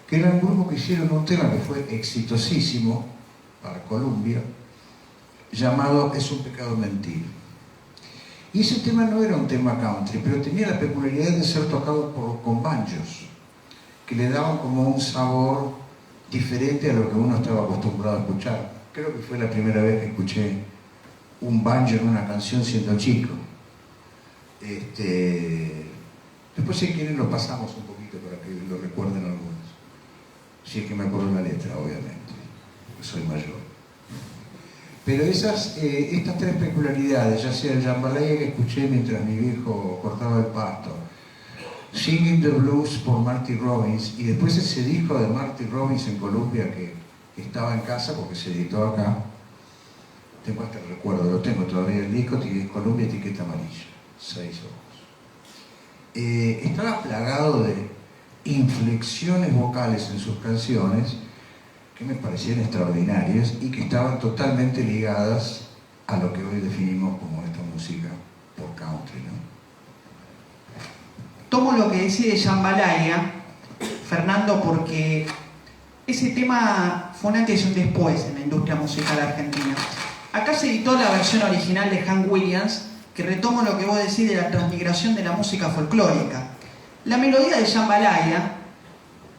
que era un grupo que hicieron un tema que fue exitosísimo para Columbia, llamado Es un pecado mentir. Y ese tema no era un tema country, pero tenía la peculiaridad de ser tocado con banjos, que le daban como un sabor diferente a lo que uno estaba acostumbrado a escuchar. Creo que fue la primera vez que escuché un banjo en una canción siendo chico. Después si quieren lo pasamos un poquito para que lo recuerden algunos. Si es que me acuerdo la letra, obviamente, porque soy mayor. Pero estas tres peculiaridades, ya sea el jambalaya que escuché mientras mi viejo cortaba el pasto, Singing the Blues por Marty Robbins, y después ese disco de Marty Robbins en Columbia que estaba en casa porque se editó acá, tengo hasta el recuerdo, lo tengo todavía el disco, Columbia etiqueta amarilla, 6 ojos. Estaba plagado de inflexiones vocales en sus canciones que me parecían extraordinarias y que estaban totalmente ligadas a lo que hoy definimos como esta música por country, ¿no? Tomo lo que decide Jambalaya, Fernando, porque ese tema fue un antes y un después en la industria musical argentina. Acá se editó la versión original de Hank Williams, que retomo lo que vos decís de la transmigración de la música folclórica. La melodía de Jambalaya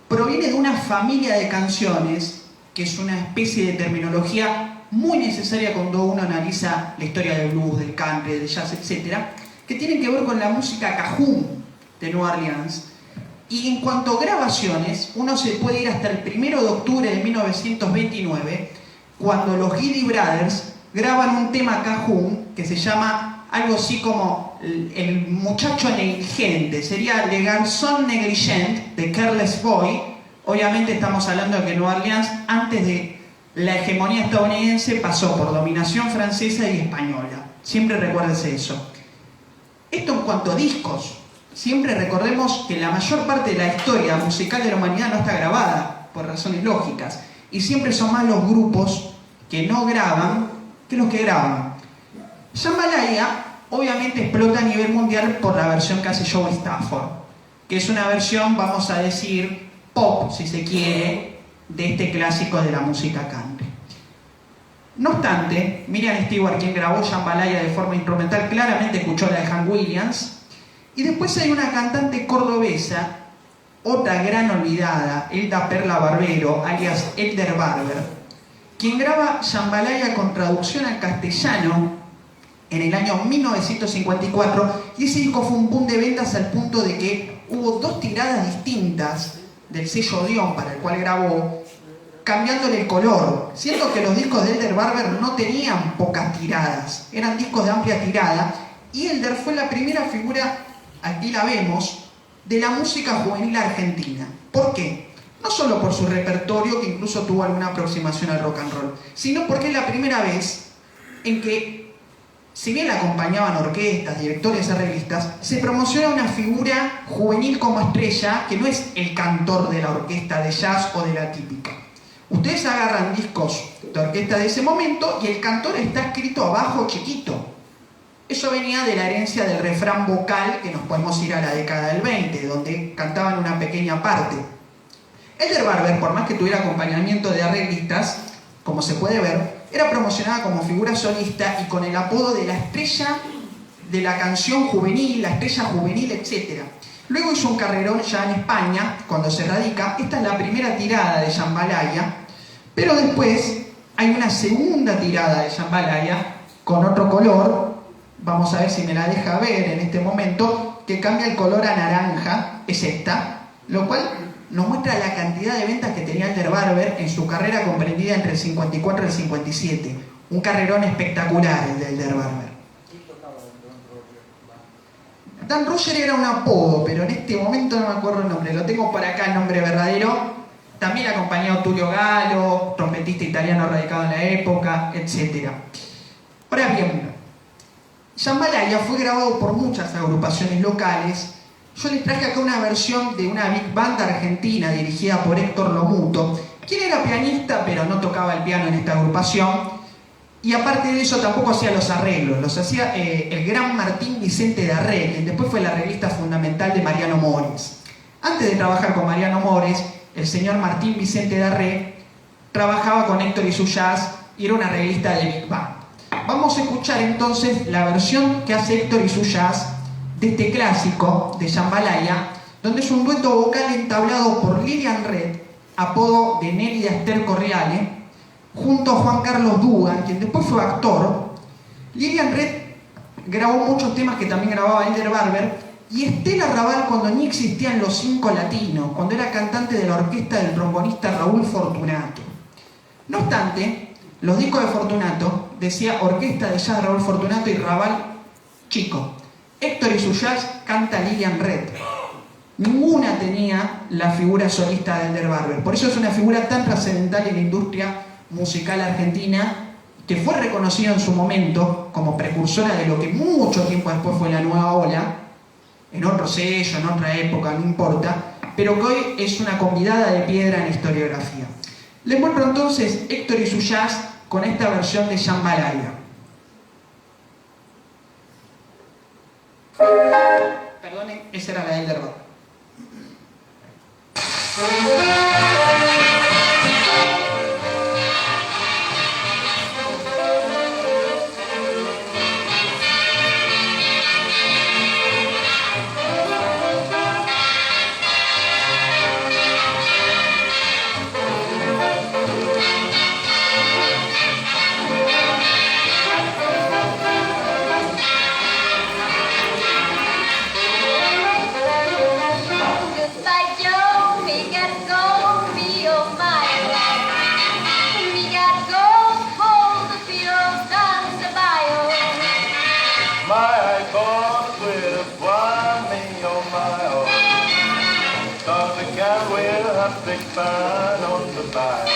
proviene de una familia de canciones, que es una especie de terminología muy necesaria cuando uno analiza la historia del blues, del country, del jazz, etc., que tienen que ver con la música cajún de Nueva Orleans. Y en cuanto a grabaciones, uno se puede ir hasta el 1 de octubre de 1929, cuando los Gilly Brothers graban un tema cajún que se llama algo así como El muchacho negligente, sería Le Garçon Negligent de Careless Boy. Obviamente estamos hablando de que Nueva Orleans, antes de la hegemonía estadounidense, pasó por dominación francesa y española. Siempre recuérdese eso. Esto en cuanto a discos. Siempre recordemos que la mayor parte de la historia musical de la humanidad no está grabada, por razones lógicas. Y siempre son más los grupos que no graban que los que graban. Jambalaya obviamente explota a nivel mundial por la versión que hace Joe Stafford, que es una versión, vamos a decir, pop, si se quiere, de este clásico de la música country. No obstante, Miriam Stewart, quien grabó Jambalaya de forma instrumental, claramente escuchó la de Hank Williams. Y después hay una cantante cordobesa, otra gran olvidada, Elda Perla Barbero, alias Elder Barber, quien graba Jambalaya con traducción al castellano en el año 1954, y ese disco fue un boom de ventas al punto de que hubo 2 tiradas distintas del sello Odeon para el cual grabó, cambiándole el color, siendo que los discos de Elder Barber no tenían pocas tiradas, eran discos de amplia tirada, y Elder fue la primera figura, aquí la vemos, de la música juvenil argentina. ¿Por qué? No solo por su repertorio, que incluso tuvo alguna aproximación al rock and roll, sino porque es la primera vez en que, si bien la acompañaban orquestas, directores, arreglistas, se promociona una figura juvenil como estrella que no es el cantor de la orquesta de jazz o de la típica. Ustedes agarran discos de orquesta de ese momento y el cantor está escrito abajo chiquito. Eso venía de la herencia del refrán vocal, que nos podemos ir a la década del 20, donde cantaban una pequeña parte. Elder Barber, por más que tuviera acompañamiento de arreglistas, como se puede ver, era promocionada como figura solista y con el apodo de la estrella de la canción juvenil, la estrella juvenil, etc. Luego hizo un carrerón ya en España, cuando se radica. Esta es la primera tirada de Jambalaya, pero después hay una segunda tirada de Jambalaya con otro color. Vamos a ver si me la deja ver en este momento, que cambia el color a naranja, es esta, lo cual nos muestra la cantidad de ventas que tenía Elder Barber en su carrera comprendida entre el 54 y el 57. Un carrerón espectacular el de Elder Barber. Dan Roger era un apodo, pero en este momento no me acuerdo el nombre. Lo tengo por acá, el nombre verdadero. También acompañó Tulio Galo, trompetista italiano radicado en la época, etc. Ahora bien, Jambalaya fue grabado por muchas agrupaciones locales. Yo les traje acá una versión de una big band argentina dirigida por Héctor Lomuto, quien era pianista pero no tocaba el piano en esta agrupación. Y aparte de eso tampoco hacía los arreglos, los hacía el gran Martín Vicente Darré, quien después fue el arreglista fundamental de Mariano Mores. Antes de trabajar con Mariano Mores, el señor Martín Vicente Darré trabajaba con Héctor y su jazz y era un arreglista de big band. Vamos a escuchar entonces la versión que hace Héctor y su jazz de este clásico de Jambalaya, donde es un dueto vocal entablado por Lilian Red, apodo de Nélida Esther Correale, junto a Juan Carlos Dugan, quien después fue actor. Lilian Red grabó muchos temas que también grababa Elder Barber, y Estela Raval cuando ni existían los 5 latinos, cuando era cantante de la orquesta del trombonista Raúl Fortunato. No obstante, los discos de Fortunato decía Orquesta de Jazz Raúl Fortunato y Raval Chico. Héctor y su jazz canta Lilian Red. Ninguna tenía la figura solista de Elder Barber. Por eso es una figura tan trascendental en la industria musical argentina, que fue reconocida en su momento como precursora de lo que mucho tiempo después fue la nueva ola, en otro sello, en otra época, no importa, pero que hoy es una convidada de piedra en la historiografía. Les muestro entonces Héctor y su jazz con esta versión de Jambalaya. Perdonen, esa era la de Elder Barber. Big fun on the bike.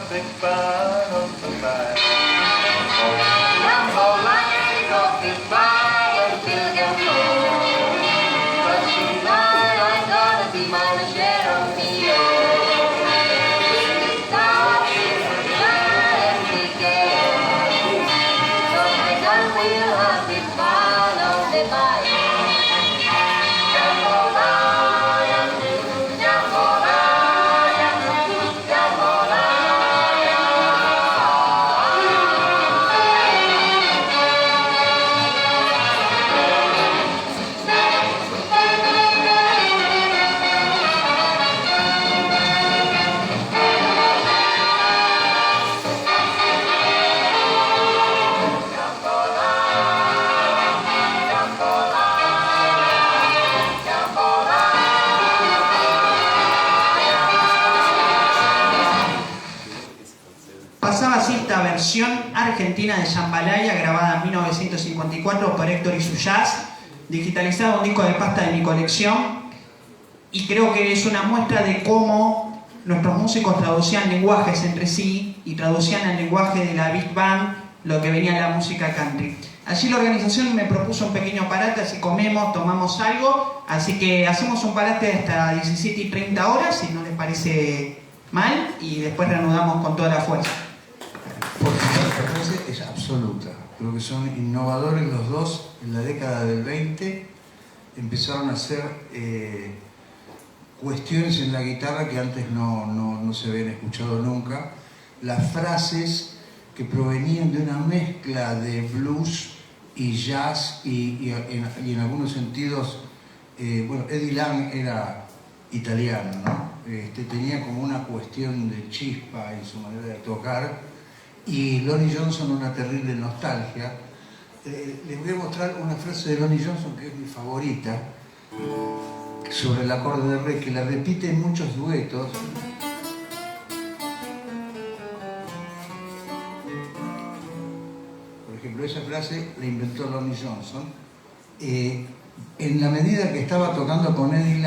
Big fun on the bike. Jumbo line, go goodbye until you go. But tonight I'm gonna be my share of Mio. It's time to shine and be gay. So my gun will have big fun on the bike. Jumbo line, jumbo line, jumbo line. Pasaba así esta versión argentina de Jambalaya, grabada en 1954 por Héctor y su jazz, digitalizada un disco de pasta de mi colección, y creo que es una muestra de cómo nuestros músicos traducían lenguajes entre sí y traducían el lenguaje de la big band lo que venía en la música country. Allí la organización me propuso un pequeño parate, así comemos, tomamos algo, así que hacemos un parate hasta 17:30 horas, si no les parece mal, y después reanudamos con toda la fuerza. Porque la frase es absoluta. Creo que son innovadores los dos. En la década del 20 empezaron a hacer cuestiones en la guitarra que antes no se habían escuchado nunca. las frases que provenían de una mezcla de blues y jazz y en algunos sentidos, bueno, Eddie Lang era italiano, ¿no? Tenía como una cuestión de chispa en su manera de tocar, y Lonnie Johnson una terrible nostalgia. Les voy a mostrar una frase de Lonnie Johnson que es mi favorita, sobre el acorde de re, que la repite en muchos duetos. Por ejemplo, esa frase la inventó Lonnie Johnson. En la medida que estaba tocando con Eddie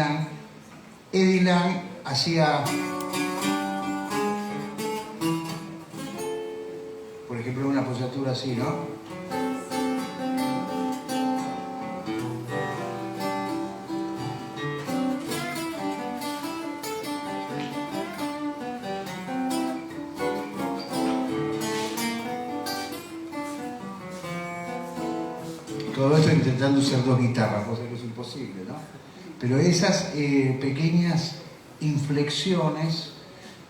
Lang hacía, por ejemplo, una apoyatura así, ¿no? Todo esto intentando usar dos guitarras, cosa que es imposible, ¿no? Pero esas pequeñas inflexiones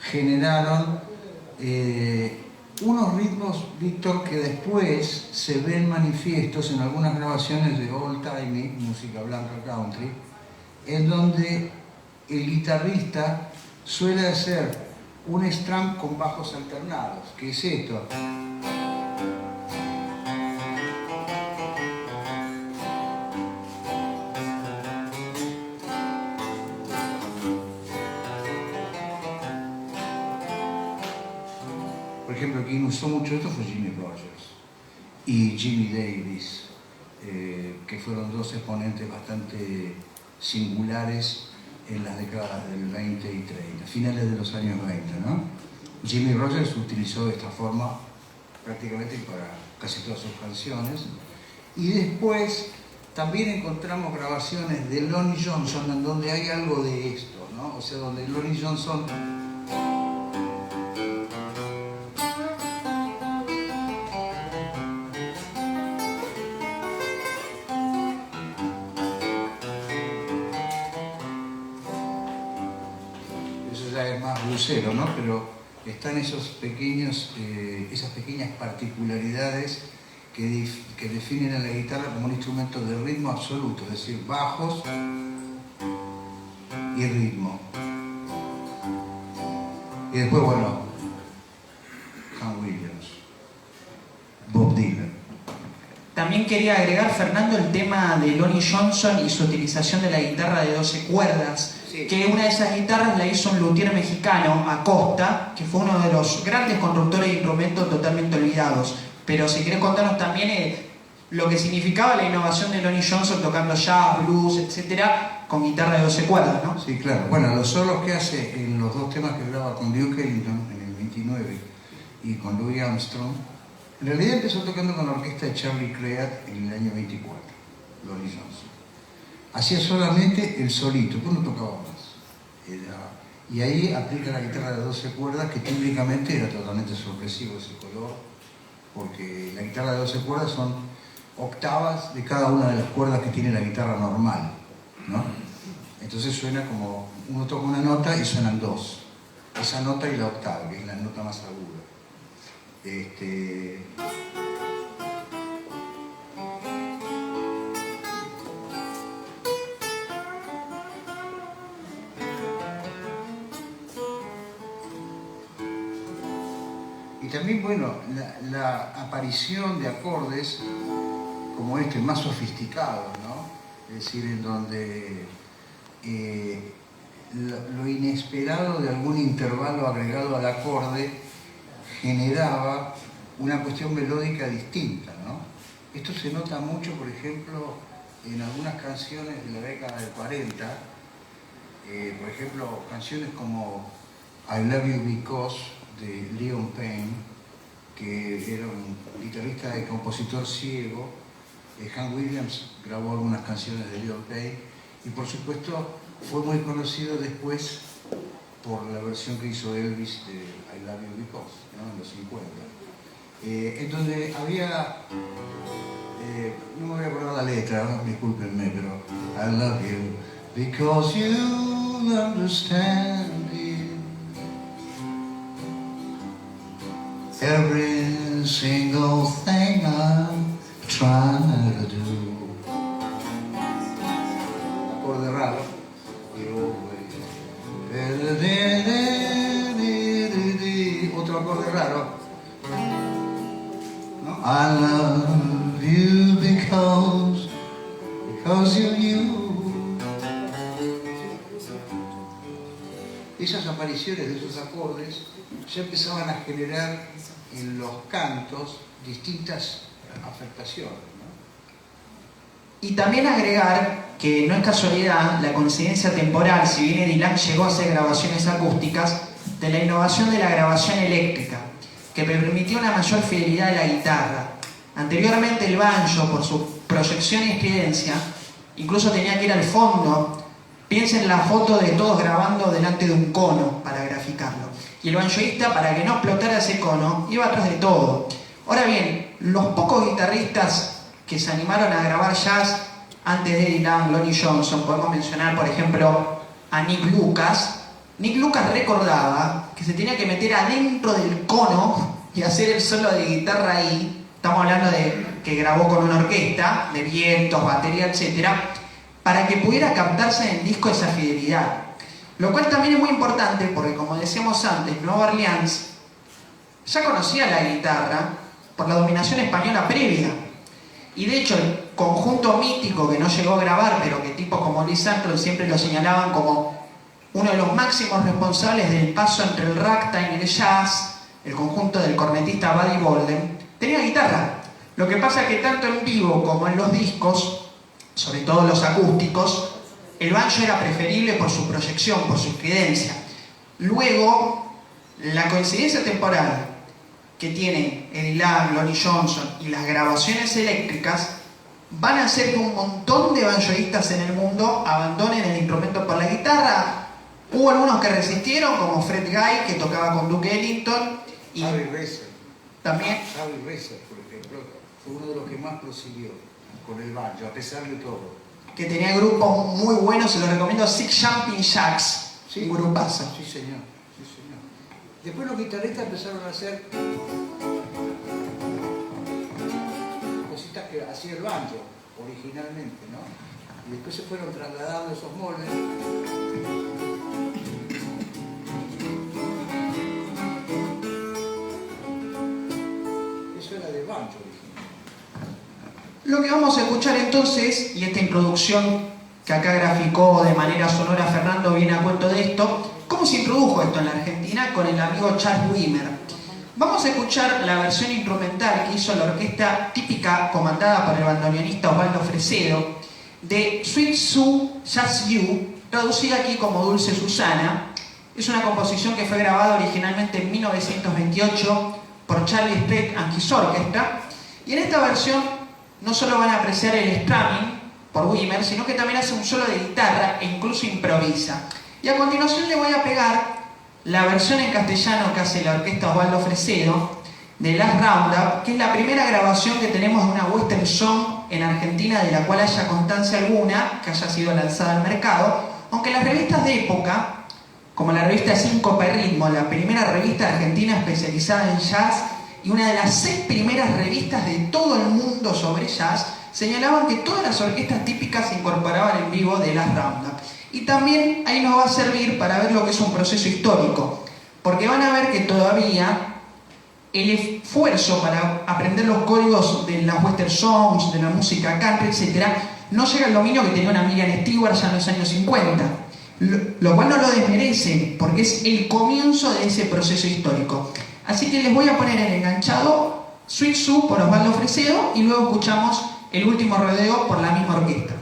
generaron unos ritmos, Víctor, que después se ven manifiestos en algunas grabaciones de old time, música blanca country, en donde el guitarrista suele hacer un strum con bajos alternados, que es esto. Por ejemplo, quien usó mucho esto fue Jimmy Rogers y Jimmy Davis, que fueron dos exponentes bastante singulares en las décadas del 20 y 30, finales de los años 20, ¿no? Jimmy Rogers utilizó esta forma prácticamente para casi todas sus canciones, y después también encontramos grabaciones de Lonnie Johnson en donde hay algo de esto, ¿no? O sea, donde Lonnie Johnson blusero, ¿no? Pero están esas pequeñas particularidades que definen a la guitarra como un instrumento de ritmo absoluto, es decir, bajos y ritmo. Y después, bueno, Hank Williams, Bob Dylan. También quería agregar, Fernando, el tema de Lonnie Johnson y su utilización de la guitarra de 12 cuerdas. Sí. Que una de esas guitarras la hizo un luthier mexicano, Acosta, que fue uno de los grandes constructores de instrumentos totalmente olvidados. Pero si querés contarnos también lo que significaba la innovación de Lonnie Johnson tocando jazz, blues, etcétera, con guitarra de 12 cuerdas, ¿no? Sí, claro. Bueno, los solos que hace en los dos temas que graba con Duke Ellington en el 29 y con Louis Armstrong, en realidad empezó tocando con la orquesta de Charlie Creat en el año 24, Lonnie Johnson. Hacía solamente el solito, pues no tocaba más. Y ahí aplica la guitarra de 12 cuerdas, que típicamente era totalmente sorpresivo ese color, porque la guitarra de 12 cuerdas son octavas de cada una de las cuerdas que tiene la guitarra normal, ¿no? Entonces suena como, uno toca una nota y suenan dos. Esa nota y la octava, que es la nota más aguda. Y también, bueno, la aparición de acordes como este, más sofisticados, ¿no? Es decir, en donde lo inesperado de algún intervalo agregado al acorde generaba una cuestión melódica distinta, ¿no? Esto se nota mucho, por ejemplo, en algunas canciones de la década del 40, por ejemplo, canciones como I Love You Because, de Leon Payne, que era un guitarrista y compositor ciego. Hank Williams grabó algunas canciones de Leon Payne y por supuesto fue muy conocido después por la versión que hizo Elvis de I Love You Because, ¿no? En los 50, en donde había, no me voy a acordar la letra, ¿no? Discúlpenme, pero I love you because you understand it. every single thing I'm trying to do. Acorde raro. Otro acorde raro. ¿No? I love you because you're you. Esas apariciones de esos acordes ya empezaban a generar en los cantos distintas afectaciones, ¿no? Y también agregar que no es casualidad la coincidencia temporal, si bien Eddie Lang llegó a hacer grabaciones acústicas, de la innovación de la grabación eléctrica, que permitió una mayor fidelidad de la guitarra. Anteriormente el banjo, por su proyección y estridencia, incluso tenía que ir al fondo. Piensen en la foto de todos grabando delante de un cono para graficarlo. Y el banjoista, para que no explotara ese cono, iba atrás de todo. Ahora bien, los pocos guitarristas que se animaron a grabar jazz antes de Eddie Lang, Lonnie Johnson, podemos mencionar por ejemplo a Nick Lucas. Nick Lucas recordaba que se tenía que meter adentro del cono y hacer el solo de guitarra ahí. Estamos hablando de que grabó con una orquesta, de vientos, batería, etc., para que pudiera captarse en el disco esa fidelidad. Lo cual también es muy importante porque, como decíamos antes, Nueva Orleans ya conocía la guitarra por la dominación española previa. Y de hecho, el conjunto mítico que no llegó a grabar, pero que tipos como Lee Armstrong siempre lo señalaban como uno de los máximos responsables del paso entre el ragtime y el jazz, el conjunto del cornetista Buddy Bolden, tenía guitarra. Lo que pasa es que tanto en vivo como en los discos, sobre todo los acústicos, el banjo era preferible por su proyección, por su estridencia. Luego, la coincidencia temporal que tienen Eddie Lang, Lonnie Johnson y las grabaciones eléctricas van a hacer que un montón de banjoistas en el mundo abandonen el instrumento por la guitarra. Hubo algunos que resistieron, como Fred Guy, que tocaba con Duke Ellington, y Harry Reser. también Harry Reser, por ejemplo, fue uno de los que más prosiguió con el banjo, a pesar de todo. que tenía grupos muy buenos, se los recomiendo, Six Jumping Jacks, Sí, un grupazo. Sí, señor. Sí, señor. Después los guitarristas empezaron a hacer cositas que hacía el banjo originalmente, ¿no? Y después se fueron trasladando esos moldes. Eso era de banjo original. Lo que vamos a escuchar entonces, y esta introducción que acá graficó de manera sonora Fernando viene a cuento de esto, ¿cómo se introdujo esto en la Argentina? Con el amigo Charles Wimmer. Vamos a escuchar la versión instrumental que hizo la orquesta típica comandada por el bandoneonista Osvaldo Fresedo de Sweet Sue, Just You, traducida aquí como Dulce Susana. Es una composición que fue grabada originalmente en 1928 por Charlie Speck and His Orchestra, y en esta versión no solo van a apreciar el strumming por Wimmer, sino que también hace un solo de guitarra e incluso improvisa. Y a continuación le voy a pegar la versión en castellano que hace la orquesta Osvaldo Fresedo de Last Roundup, que es la primera grabación que tenemos de una western song en Argentina de la cual haya constancia alguna que haya sido lanzada al mercado, aunque las revistas de época, como la revista Síncope Ritmo, la primera revista argentina especializada en jazz y una de las 6 primeras revistas de todo el mundo sobre jazz, señalaban que todas las orquestas típicas se incorporaban en vivo de Last Roundup. Y también ahí nos va a servir para ver lo que es un proceso histórico, porque van a ver que todavía el esfuerzo para aprender los códigos de las western songs, de la música country, etc., no llega al dominio que tenía una Miriam Stewart ya en los años 50, lo cual no lo desmerece, porque es el comienzo de ese proceso histórico. Así que les voy a poner el enganchado Sweet Sue por Osvaldo Fresedo y luego escuchamos el último rodeo por la misma orquesta.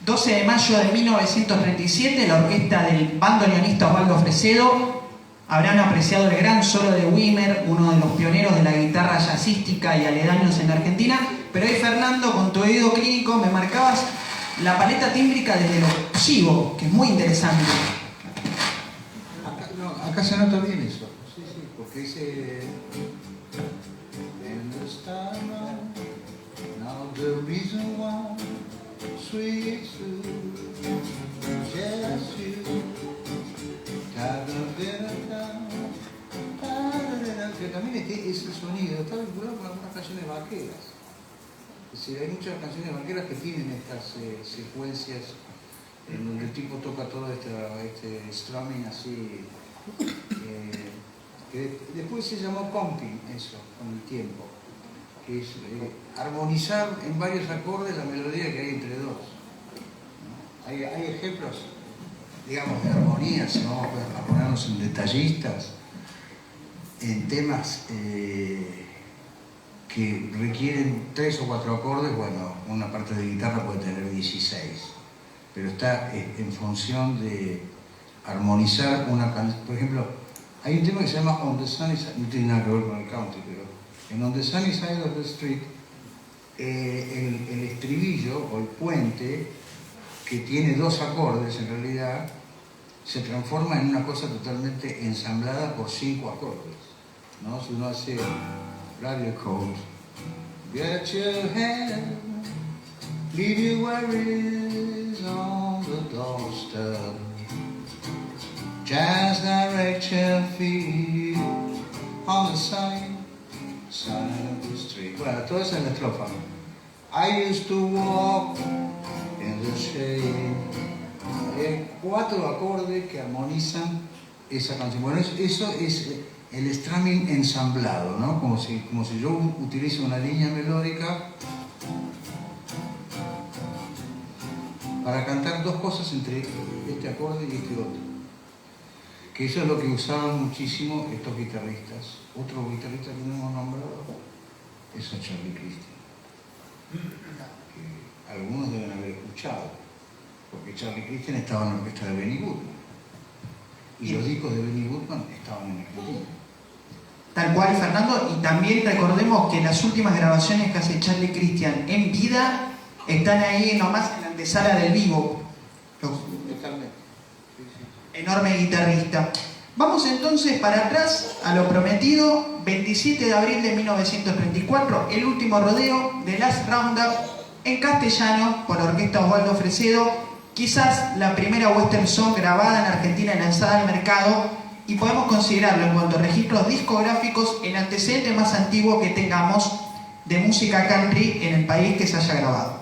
12 de mayo de 1937, la orquesta del bandoneonista Osvaldo Fresedo. Habrán apreciado el gran solo de Wimmer, uno de los pioneros de la guitarra jazzística y aledaños en Argentina. Pero hoy, Fernando, con tu oído clínico me marcabas la paleta tímbrica desde lo chivo, que es muy interesante. Acá se nota bien eso. Sí, sí, porque dice... "In the star now the reason why, sweet Sue, just you, que también es el sonido, está vinculado con algunas canciones vaqueras. Es decir, hay muchas canciones vaqueras que tienen estas secuencias en donde el tipo toca todo este strumming así, que después se llamó comping eso, con el tiempo, que es armonizar en varios acordes la melodía que hay entre dos, ¿no? Hay ejemplos, digamos, de armonía, si vamos a ponernos en detallistas, en temas que requieren 3 o 4 acordes. Bueno, una parte de guitarra puede tener 16, pero está en función de armonizar una canción. Por ejemplo, hay un tema que se llama On the Sunny Side, no tiene nada que ver con el country, pero en On the Sunny Side of the Street, el estribillo o el puente, que tiene 2 acordes en realidad, se transforma en una cosa totalmente ensamblada por 5 acordes, ¿no? Si uno hace Radio Code, get your head, leave your worries on the doorstep, just direct your feet on the side of the street. Bueno, todo eso es la estrofa. I used to walk in the shade. Hay 4 acordes que armonizan esa canción. Bueno, eso es el strumming ensamblado, ¿no? Como si yo utilizo una línea melódica para cantar 2 cosas entre este acorde y este otro. Que eso es lo que usaban muchísimo estos guitarristas. Otro guitarrista que no hemos nombrado es a Charlie Christian, que algunos deben haber escuchado, porque Charlie Christian estaba en la orquesta de Benny Goodman y los discos de Benny Goodman estaban en Argentina. Tal cual, Fernando, y también recordemos que las últimas grabaciones que hace Charlie Christian en vida están ahí nomás en la antesala del vivo. Totalmente. Sí, sí. Enorme guitarrista. Vamos entonces para atrás a lo prometido. 27 de abril de 1934, el último rodeo de Last Roundup en castellano por la orquesta Osvaldo Fresedo. Quizás la primera western song grabada en Argentina y lanzada al mercado, y podemos considerarlo en cuanto a registros discográficos el antecedente más antiguo que tengamos de música country en el país que se haya grabado.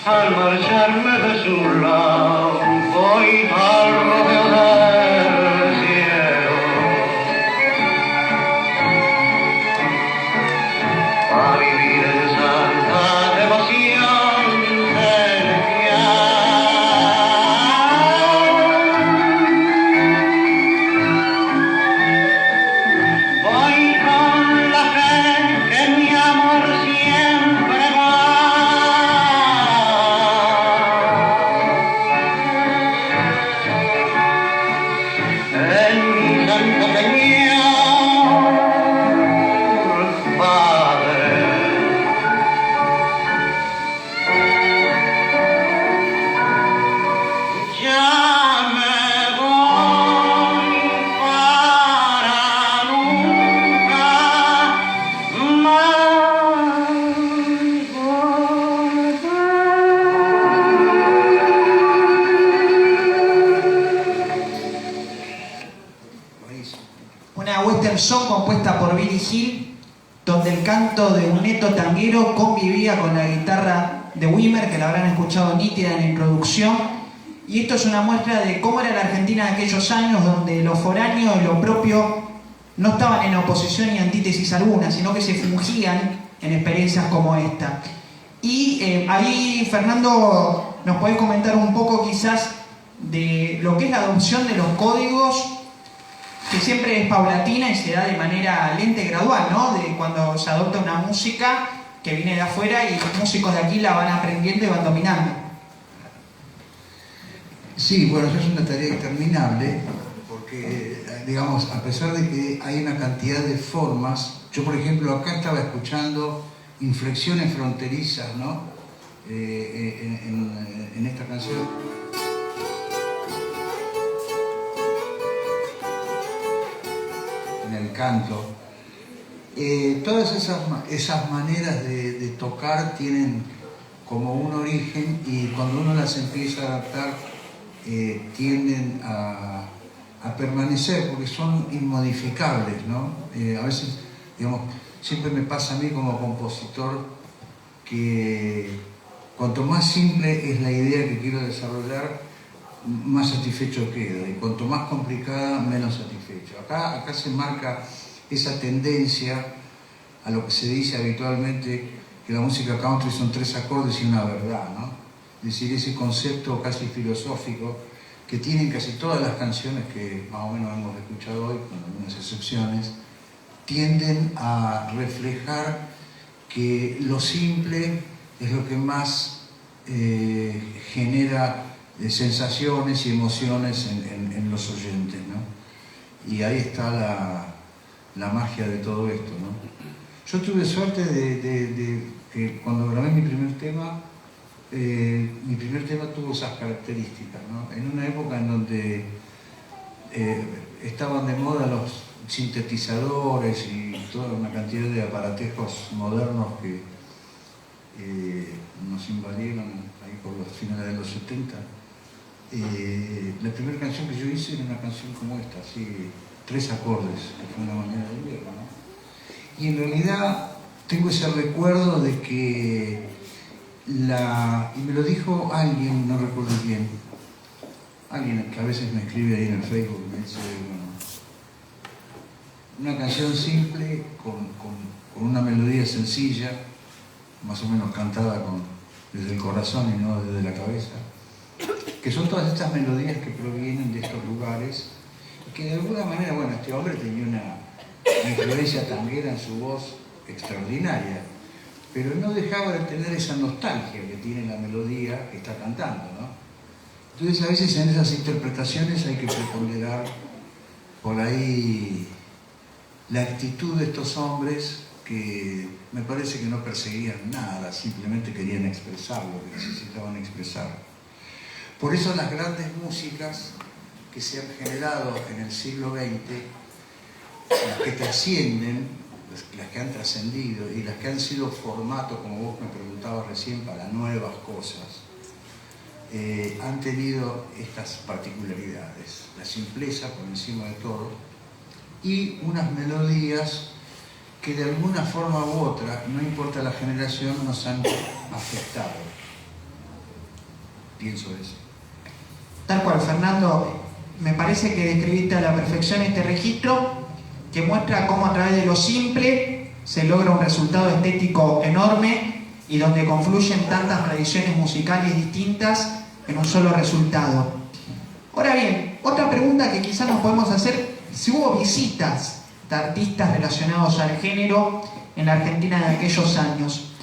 Al marcharme de su lado, voy al rodeo del cielo, a vivir en santa devoción celestial. Voy con la fe que mi amor siempre va. En mi santo Señor, Padre. Ya me voy para nunca más Buenísimo. Una western song compuesta por Billy Hill, donde el canto de un neto tanguero convivía con la guitarra de Wimmer, que la habrán escuchado nítida en la introducción. Y esto es una muestra de cómo era la Argentina de aquellos años, donde lo foráneo y lo propio no estaban en oposición ni antítesis alguna, sino que se fungían en experiencias como esta. Y ahí, Fernando, nos podés comentar un poco quizás de lo que es la adopción de los códigos, que siempre es paulatina y se da de manera lenta y gradual, ¿no? De cuando se adopta una música que viene de afuera y los músicos de aquí la van aprendiendo y van dominando. Sí, bueno, eso es una tarea interminable, porque, digamos, a pesar de que hay una cantidad de formas, yo, por ejemplo, acá estaba escuchando inflexiones fronterizas, ¿no? En esta canción. En el canto. Todas esas maneras de tocar tienen como un origen, y cuando uno las empieza a adaptar, tienden a permanecer porque son inmodificables, ¿no? A veces, digamos, siempre me pasa a mí como compositor que cuanto más simple es la idea que quiero desarrollar, más satisfecho quedo, y cuanto más complicada, menos satisfecho. Acá se marca esa tendencia a lo que se dice habitualmente, que la música country son 3 acordes y una verdad, ¿no? Es decir, ese concepto casi filosófico que tienen casi todas las canciones que más o menos hemos escuchado hoy, con algunas excepciones, tienden a reflejar que lo simple es lo que más genera sensaciones y emociones en los oyentes, ¿no? Y ahí está la magia de todo esto, ¿no? Yo tuve suerte de que cuando grabé mi primer tema tuvo esas características, ¿no? En una época en donde estaban de moda los sintetizadores y toda una cantidad de aparatejos modernos que nos invadieron ahí por los finales de los 70. La primera canción que yo hice era una canción como esta, así, 3 acordes, que fue una manera de verlo, ¿no? Y en realidad tengo ese recuerdo de que y me lo dijo alguien, no recuerdo quién, alguien que a veces me escribe ahí en el Facebook, me dice, bueno, una canción simple con una melodía sencilla, más o menos cantada desde el corazón y no desde la cabeza, que son todas estas melodías que provienen de estos lugares, y que de alguna manera, bueno, este hombre tenía una influencia tanguera en su voz extraordinaria, pero no dejaba de tener esa nostalgia que tiene la melodía que está cantando, ¿no? Entonces a veces en esas interpretaciones hay que preponderar por ahí la actitud de estos hombres que me parece que no perseguían nada, simplemente querían expresar lo que necesitaban expresar. Por eso las grandes músicas que se han generado en el siglo XX, las que trascienden, las que han trascendido y las que han sido formato, como vos me preguntabas recién, para nuevas cosas, han tenido estas particularidades, la simpleza por encima de todo y unas melodías que de alguna forma u otra, no importa la generación, nos han afectado. pienso eso. Tal cual, Fernando, me parece que describiste a la perfección este registro que muestra cómo a través de lo simple se logra un resultado estético enorme y donde confluyen tantas tradiciones musicales distintas en un solo resultado. Ahora bien, otra pregunta que quizás nos podemos hacer, si hubo visitas de artistas relacionados al género en la Argentina de aquellos años.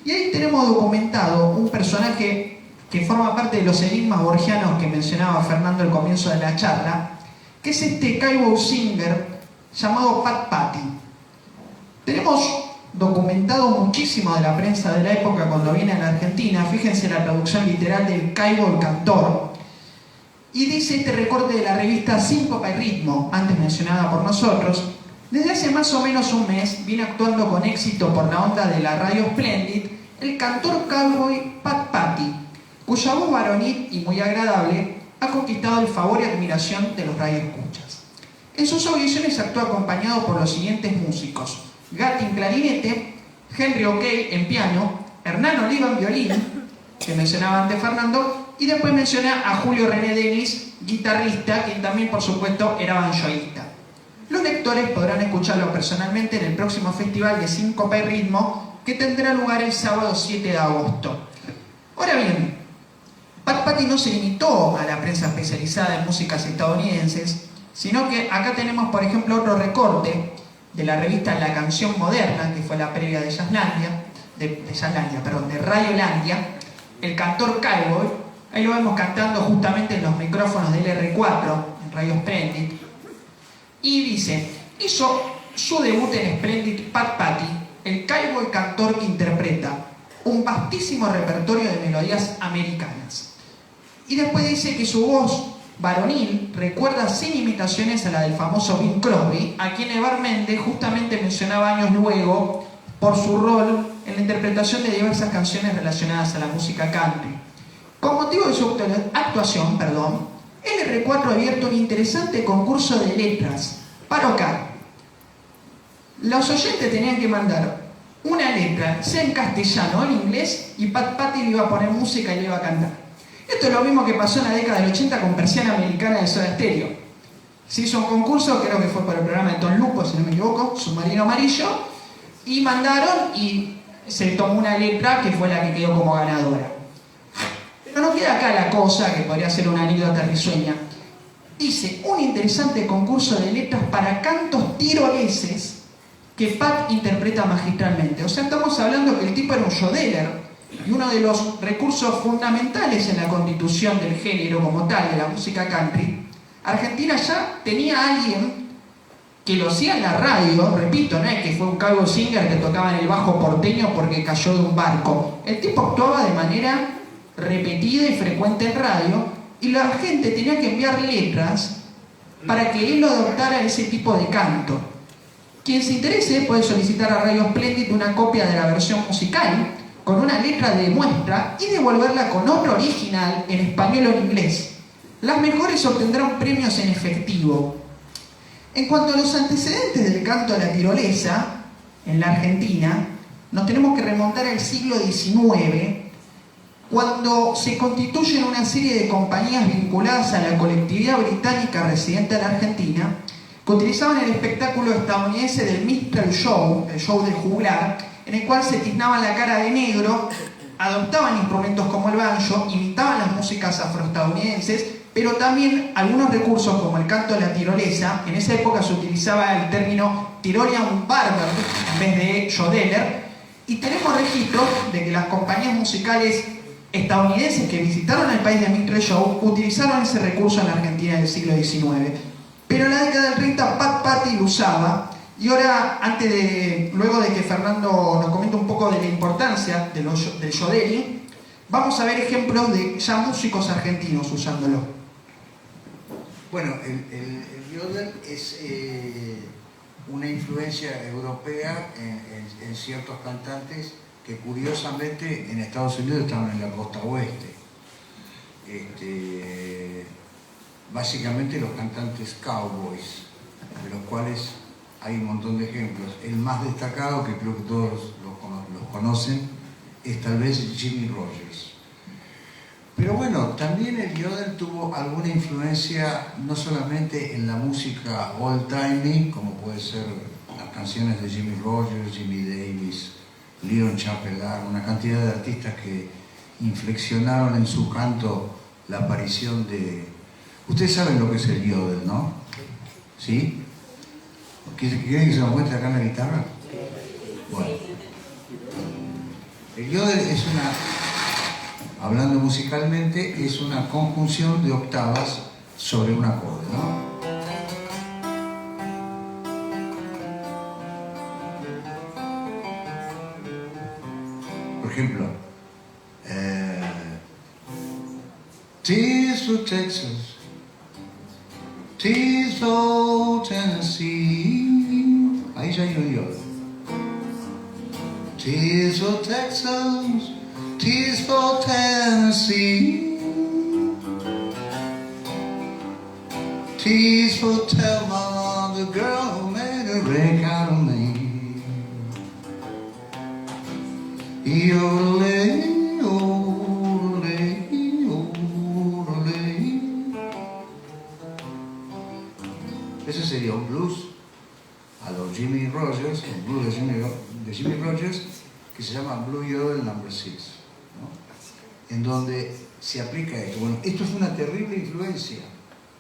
Y ahí tenemos documentado un personaje que forma parte de los enigmas borgianos que mencionaba Fernando al comienzo de la charla, que es este cowboy singer llamado Pat Patty. Tenemos documentado muchísimo de la prensa de la época cuando viene a la Argentina. Fíjense la traducción literal del cowboy cantor. Y dice este recorte de la revista Síncopa y Ritmo, antes mencionada por nosotros: desde hace más o menos un mes viene actuando con éxito por la onda de la radio Splendid el cantor cowboy Pat Patty, cuya voz varonil y muy agradable ha conquistado el favor y admiración de los radioescuchas. En sus audiciones actúa acompañado por los siguientes músicos: Gatti en clarinete, Henry O'Kay en piano, Hernán Oliva en violín, que mencionaba antes Fernando, y después menciona a Julio René Denis, guitarrista, quien también por supuesto era banjoísta. Los lectores podrán escucharlo personalmente en el próximo festival de Síncopa y Ritmo, que tendrá lugar el sábado 7 de agosto. Ahora bien, Pat Patty no se limitó a la prensa especializada en músicas estadounidenses, sino que acá tenemos, por ejemplo, otro recorte de la revista La Canción Moderna, que fue la previa de de Radiolandia, el cantor cowboy. Ahí lo vemos cantando justamente en los micrófonos del R4, en Radio Splendid. Y dice: hizo su debut en Splendid Pat Patty, el cowboy cantor que interpreta un vastísimo repertorio de melodías americanas. Y después dice que su voz varonil recuerda sin imitaciones a la del famoso Bing Crosby, a quien Evar Méndez justamente mencionaba años luego por su rol en la interpretación de diversas canciones relacionadas a la música country. Con motivo de su actuación, el R4 ha abierto un interesante concurso de letras para Ocar. Los oyentes tenían que mandar una letra, sea en castellano o en inglés, y Pat Patty le iba a poner música y le iba a cantar. Esto es lo mismo que pasó en la década del 80 con Persiana Americana de Soda Stereo. Se hizo un concurso, creo que fue por el programa de Tom Lupo, si no me equivoco, Submarino Amarillo, y mandaron y se tomó una letra que fue la que quedó como ganadora. Pero no queda acá la cosa, que podría ser una anécdota risueña. Dice: un interesante concurso de letras para cantos tiroleses que Pat interpreta magistralmente. O sea, estamos hablando que el tipo era un yodeler, y uno de los recursos fundamentales en la constitución del género como tal, de la música country. Argentina ya tenía a alguien que lo hacía en la radio, repito, no es que fue un cowboy singer que tocaba en el bajo porteño porque cayó de un barco. El tipo actuaba de manera repetida y frecuente en radio, y la gente tenía que enviar letras para que él lo adoptara ese tipo de canto. Quien se interese puede solicitar a Radio Splendid una copia de la versión musical con una letra de muestra y devolverla con otro original en español o en inglés. Las mejores obtendrán premios en efectivo. En cuanto a los antecedentes del canto a la tirolesa en la Argentina, nos tenemos que remontar al siglo XIX, cuando se constituyen una serie de compañías vinculadas a la colectividad británica residente en la Argentina, que utilizaban el espectáculo estadounidense del Minstrel Show, el show del juglar, en el cual se tiznaban la cara de negro, adoptaban instrumentos como el banjo, imitaban las músicas afroestadounidenses, pero también algunos recursos como el canto de la tirolesa. En esa época se utilizaba el término Tirolian Barber en vez de yodeler, y tenemos registros de que las compañías musicales estadounidenses que visitaron el país de Minstrel Show utilizaron ese recurso en la Argentina del siglo XIX. Pero en la década del 30 Pat Patty lo usaba, y ahora, luego de que Fernando nos comente un poco de la importancia del yodeling, vamos a ver ejemplos de ya músicos argentinos usándolo. Bueno, el yodel es una influencia europea en ciertos cantantes que curiosamente en Estados Unidos estaban en la costa oeste. Básicamente los cantantes cowboys, de los cuales hay un montón de ejemplos. El más destacado, que creo que todos los conocen, es tal vez Jimmy Rogers. Pero bueno, también el yodel tuvo alguna influencia no solamente en la música old-timey, como puede ser las canciones de Jimmy Rogers, Jimmy Davis, Leon Chapelaar, una cantidad de artistas que inflexionaron en su canto la aparición de... Ustedes saben lo que es el yodel, ¿no? ¿Sí? ¿Quieren que se lo muestre acá en la guitarra? Bueno. El yodel es una, hablando musicalmente, es una conjunción de octavas sobre un acorde, ¿no? Por ejemplo, Tears for Texas, Tears for Tennessee, ahí ya hay un yodel. Tears for Texas, tears for Tennessee, tears for Thelma, the girl who made a wreck out of me. Yodelay, yodelay, yodelay. Ese sería un blues a los Jimmy Rogers, un blues de Jimmy Rogers, que se llama Blue Yodel No. 6, ¿no? En donde se aplica esto. Bueno, esto es una terrible influencia,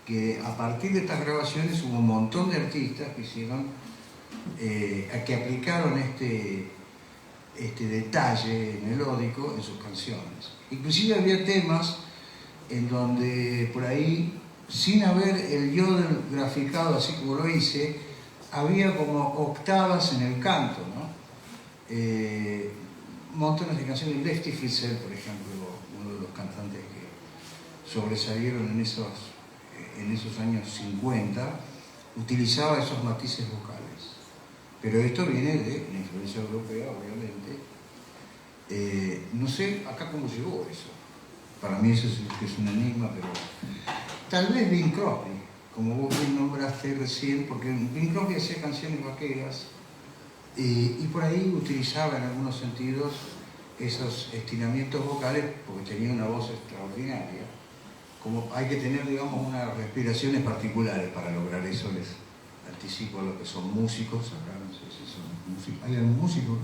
que a partir de estas grabaciones hubo un montón de artistas que hicieron, que aplicaron este detalle melódico en sus canciones. Inclusive había temas en donde por ahí, sin haber el yodel graficado así como lo hice, había como octavas en el canto, ¿no? Montones de canciones. Lefty Frizzell, por ejemplo, uno de los cantantes que sobresalieron en esos años 50, utilizaba esos matices vocales. Pero esto viene de la influencia europea, obviamente. No sé acá cómo llegó eso. Para mí eso es un enigma, pero tal vez Bing Crosby, como vos bien nombraste recién, porque Bing Crosby hacía canciones vaqueras y por ahí utilizaba en algunos sentidos esos estiramientos vocales porque tenía una voz extraordinaria. Como hay que tener, digamos, unas respiraciones particulares para lograr eso. Les anticipo a los que son músicos, acá no sé si son músicos. ¿Hay algún músico?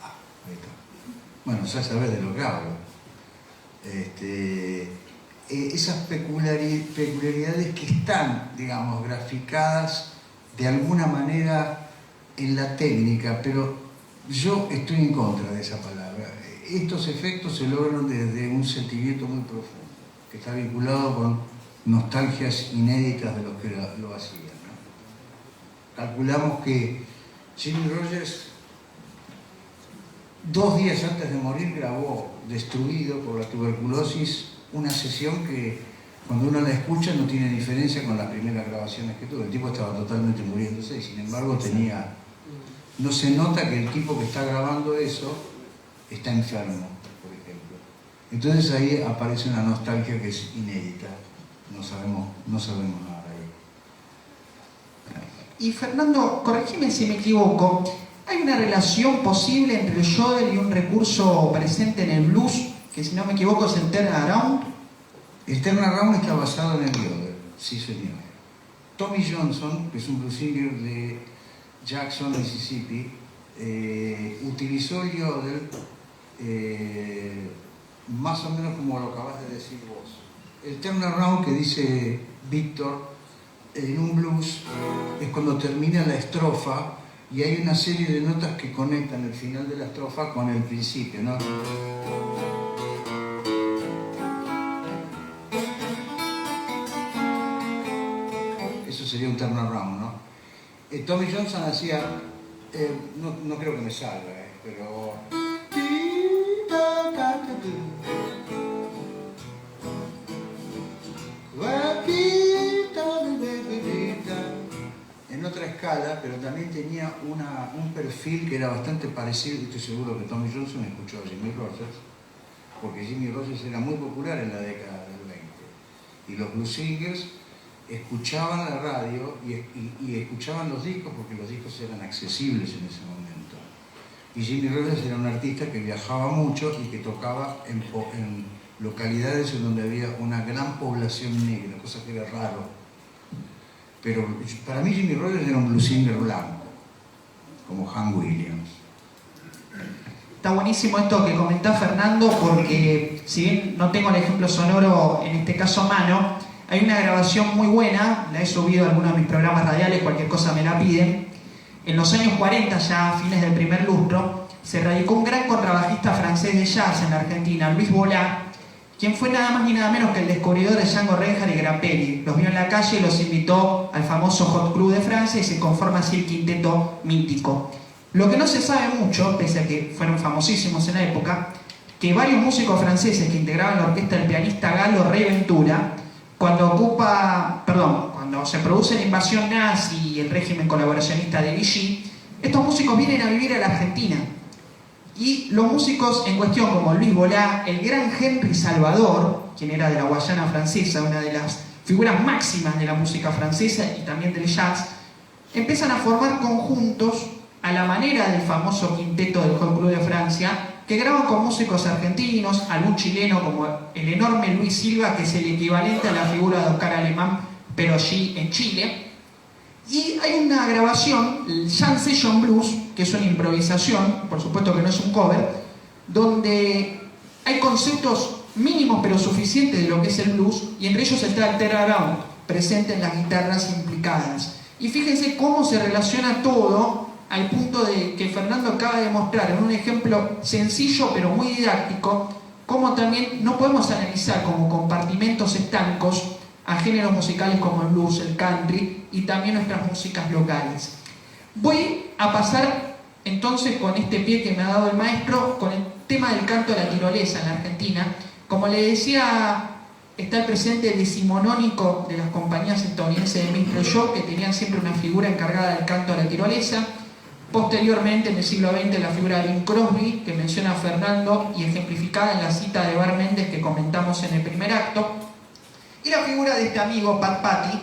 Ah, ahí está. Bueno, ya sabés de lo que hablo. Esas peculiaridades que están, digamos, graficadas de alguna manera en la técnica, pero yo estoy en contra de esa palabra. Estos efectos se logran desde un sentimiento muy profundo, que está vinculado con nostalgias inéditas de los que lo hacían, ¿no? Calculamos que Jimmy Rogers, 2 días antes de morir, grabó, destruido por la tuberculosis, una sesión que cuando uno la escucha no tiene diferencia con las primeras grabaciones que tuvo. El tipo estaba totalmente muriéndose y sin embargo no se nota que el tipo que está grabando eso está enfermo, por ejemplo. Entonces ahí aparece una nostalgia que es inédita. No sabemos nada ahí. Y Fernando, corregime si me equivoco, ¿hay una relación posible entre el yodel y un recurso presente en el blues, que si no me equivoco es el turnaround? El turnaround está basado en el yodel, sí señor. Tommy Johnson, que es un blues singer de Jackson, Mississippi, utilizó el yodel más o menos como lo acabas de decir vos. El turnaround que dice Víctor en un blues es cuando termina la estrofa y hay una serie de notas que conectan el final de la estrofa con el principio, ¿no? Eso sería un turnaround, ¿no? Tommy Johnson hacía, no creo que me salga, pero... En otra escala, pero también tenía un perfil que era bastante parecido. Estoy seguro que Tommy Johnson escuchó a Jimmy Rogers, porque Jimmy Rogers era muy popular en la década del 20. Y los blues singers escuchaban la radio y escuchaban los discos porque los discos eran accesibles en ese momento. Y Jimmy Rogers era un artista que viajaba mucho y que tocaba localidades en donde había una gran población negra, cosa que era raro. Pero para mí Jimmy Rogers era un blues singer blanco, como Hank Williams. Está buenísimo esto que comentá Fernando, porque si bien no tengo el ejemplo sonoro, en este caso a mano, hay una grabación muy buena, la he subido a algunos de mis programas radiales, cualquier cosa me la piden. En los años 40, ya a fines del primer lustro, se radicó un gran contrabajista francés de jazz en la Argentina, Louis Bolá, quien fue nada más ni nada menos que el descubridor de Django Reinhardt y Grappelli. Los vio en la calle y los invitó al famoso Hot Club de Francia y se conforma así el quinteto mítico. Lo que no se sabe mucho, pese a que fueron famosísimos en la época, que varios músicos franceses que integraban la orquesta del pianista galo Ray Ventura, cuando se produce la invasión nazi y el régimen colaboracionista de Vichy, estos músicos vienen a vivir a la Argentina. Y los músicos en cuestión, como Louis Bolá, el gran Henry Salvador, quien era de la Guayana francesa, una de las figuras máximas de la música francesa y también del jazz, empiezan a formar conjuntos a la manera del famoso quinteto del Hot Club de Francia, que graban con músicos argentinos, algún chileno como el enorme Luis Silva, que es el equivalente a la figura de Oscar Alemán, pero allí en Chile. Y hay una grabación, el Jam Session Blues, que es una improvisación, por supuesto que no es un cover, donde hay conceptos mínimos pero suficientes de lo que es el blues, y entre ellos está el teardown presente en las guitarras implicadas. Y fíjense cómo se relaciona todo al punto de que Fernando acaba de mostrar en un ejemplo sencillo pero muy didáctico, cómo también no podemos analizar como compartimentos estancos a géneros musicales como el blues, el country y también nuestras músicas locales. Voy a pasar entonces con este pie que me ha dado el maestro con el tema del canto a la tirolesa en la Argentina. Como le decía, está el presidente decimonónico de las compañías estadounidenses de Minstrel Show, que tenían siempre una figura encargada del canto a la tirolesa. Posteriormente, en el siglo XX, la figura de Bing Crosby, que menciona Fernando y ejemplificada en la cita de Bar Méndez que comentamos en el primer acto. Y la figura de este amigo Pat Patty,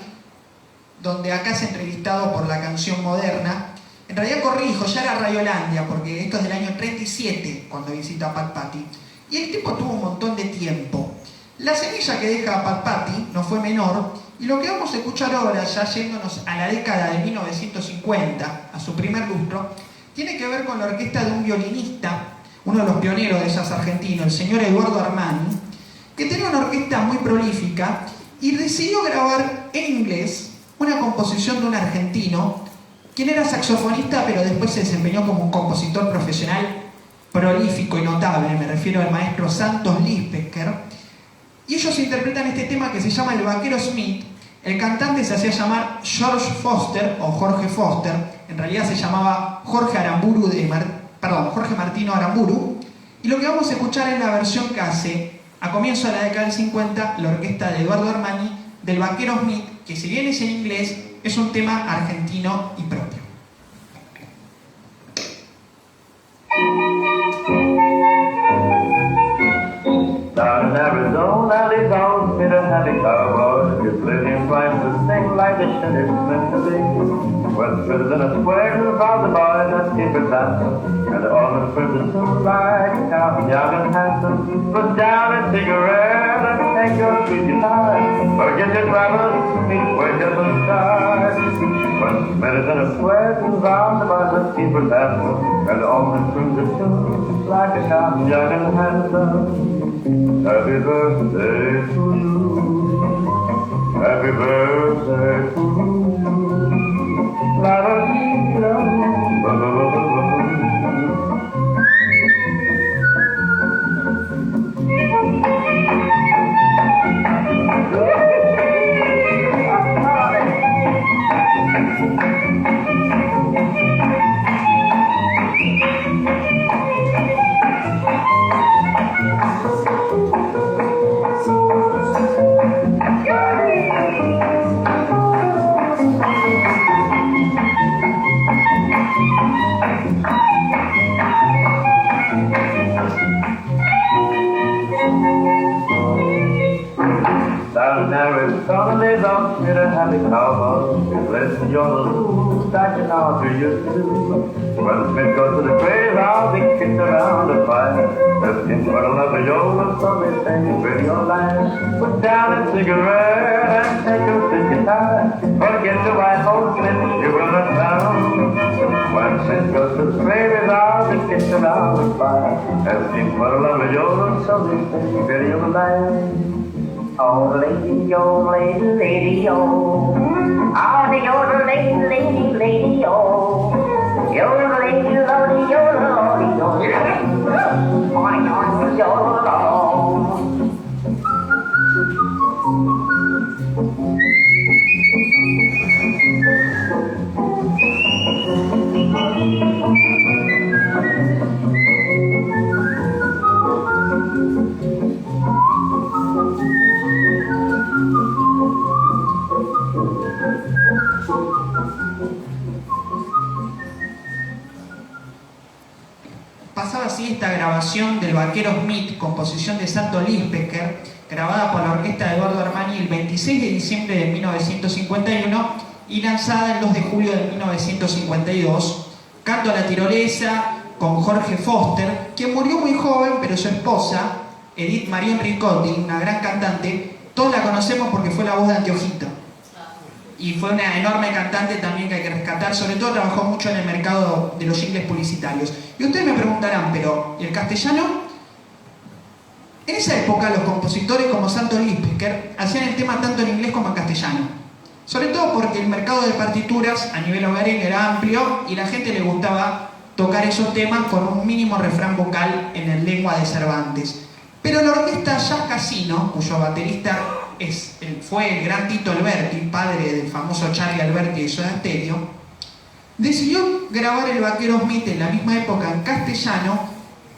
donde acá es entrevistado por la canción moderna. En realidad corrijo, ya era Radiolandia, porque esto es del año 37 cuando visita Pat Patty. Y el tipo tuvo un montón de tiempo. La semilla que deja Pat Patty no fue menor, y lo que vamos a escuchar ahora, ya yéndonos a la década de 1950, a su primer lustro, tiene que ver con la orquesta de un violinista, uno de los pioneros de jazz argentino, el señor Eduardo Armani, que tenía una orquesta muy prolífica y decidió grabar en inglés una composición de un argentino, quien era saxofonista pero después se desempeñó como un compositor profesional prolífico y notable, me refiero al maestro Santos Liesbecker, y ellos interpretan este tema que se llama El Vaquero Smith. El cantante se hacía llamar George Foster o Jorge Foster, en realidad se llamaba Jorge Martino Aramburu, y lo que vamos a escuchar es la versión que hace a comienzo de la década del 50 la orquesta de Eduardo Armani del Vaquero Smith, que si bien es en inglés, es un tema argentino y propio. Down in Arizona, they don't fit a happy cowboy. His living trying to sing like the sheriff's meant to be. When President Square found the boy that he could dance, and the old prison like how young and handsome. Put down a cigarette and take your sweet guitar. Forget your troubles, meet where you will start. When President Square found the boy that he could dance, and the old prison like how young and handsome. Happy birthday to you. Happy birthday to you. La la la la la la la. in Arizona, they don't meet a happy cowboy. Listen, you're the rules that you know to used to. When Smith goes to the grave, I'll be kicked around the fire. The skin for the love of yours, so they say, with your life. Put down a cigarette and take a big guitar. Forget the white horseman, you will not down. When Smith goes to the grave, I'll be kicked around the fire. The skin for the love of yours, so they say, with your life. Oh, lady, oh, lady, lady, oh. Oh, the old lady, lady, lady, oh. You're the lady, lordy, you're the lordy, oh. Oh, you're the lord. Pasaba así esta grabación del Vaquero Smith, composición de Santo Lispector, grabada por la orquesta de Eduardo Armani el 26 de diciembre de 1951 y lanzada el 2 de julio de 1952. Canto a la tirolesa con Jorge Foster, quien murió muy joven, pero su esposa, Edith Marion Ricotti, una gran cantante, todos la conocemos porque fue la voz de Anteojito. Y fue una enorme cantante también que hay que rescatar, sobre todo trabajó mucho en el mercado de los jingles publicitarios. Y ustedes me preguntarán, pero ¿y el castellano? En esa época los compositores como Santo Lispector hacían el tema tanto en inglés como en castellano. Sobre todo porque el mercado de partituras a nivel hogareño era amplio y la gente le gustaba tocar esos temas con un mínimo refrán vocal en el lengua de Cervantes. Pero la orquesta Jazz Casino, cuyo baterista fue el gran Tito Alberti, padre del famoso Charlie Alberti de Soda Stereo, decidió grabar el Vaquero Smith en la misma época en castellano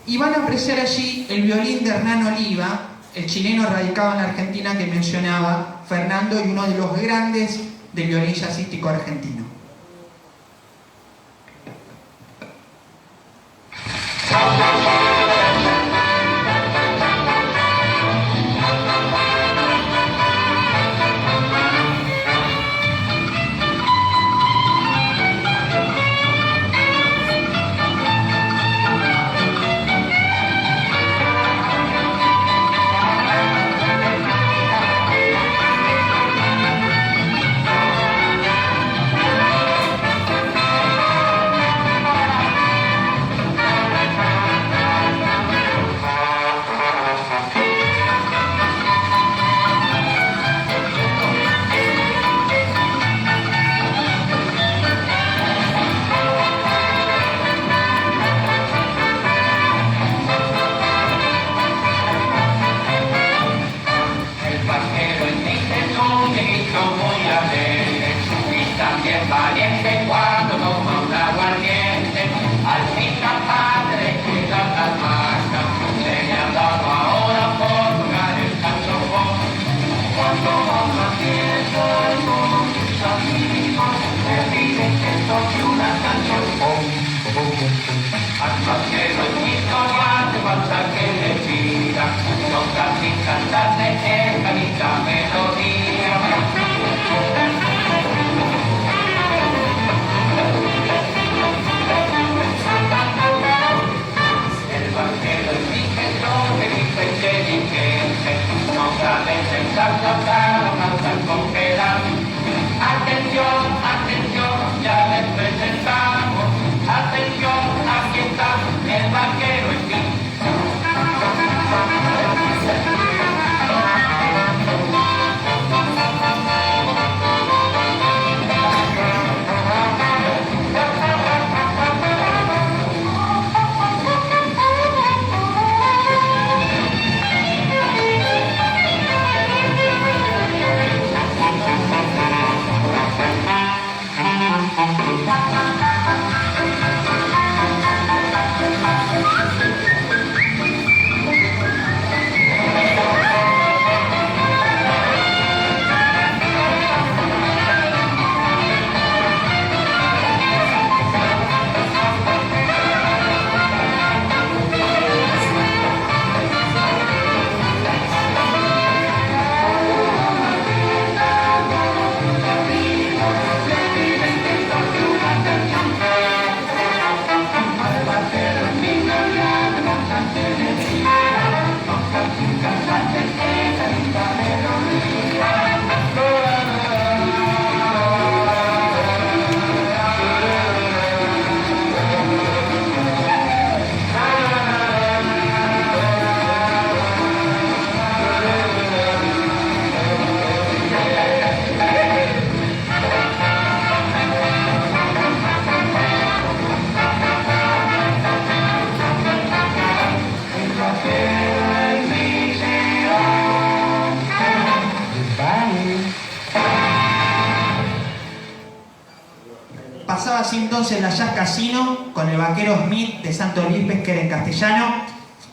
y van a apreciar allí el violín de Hernán Oliva, el chileno radicado en la Argentina que mencionaba Fernando y uno de los grandes del violín jazzístico argentino. así entonces la Jazz Casino con el Vaquero Smith de Santo Luis Pesquera en castellano.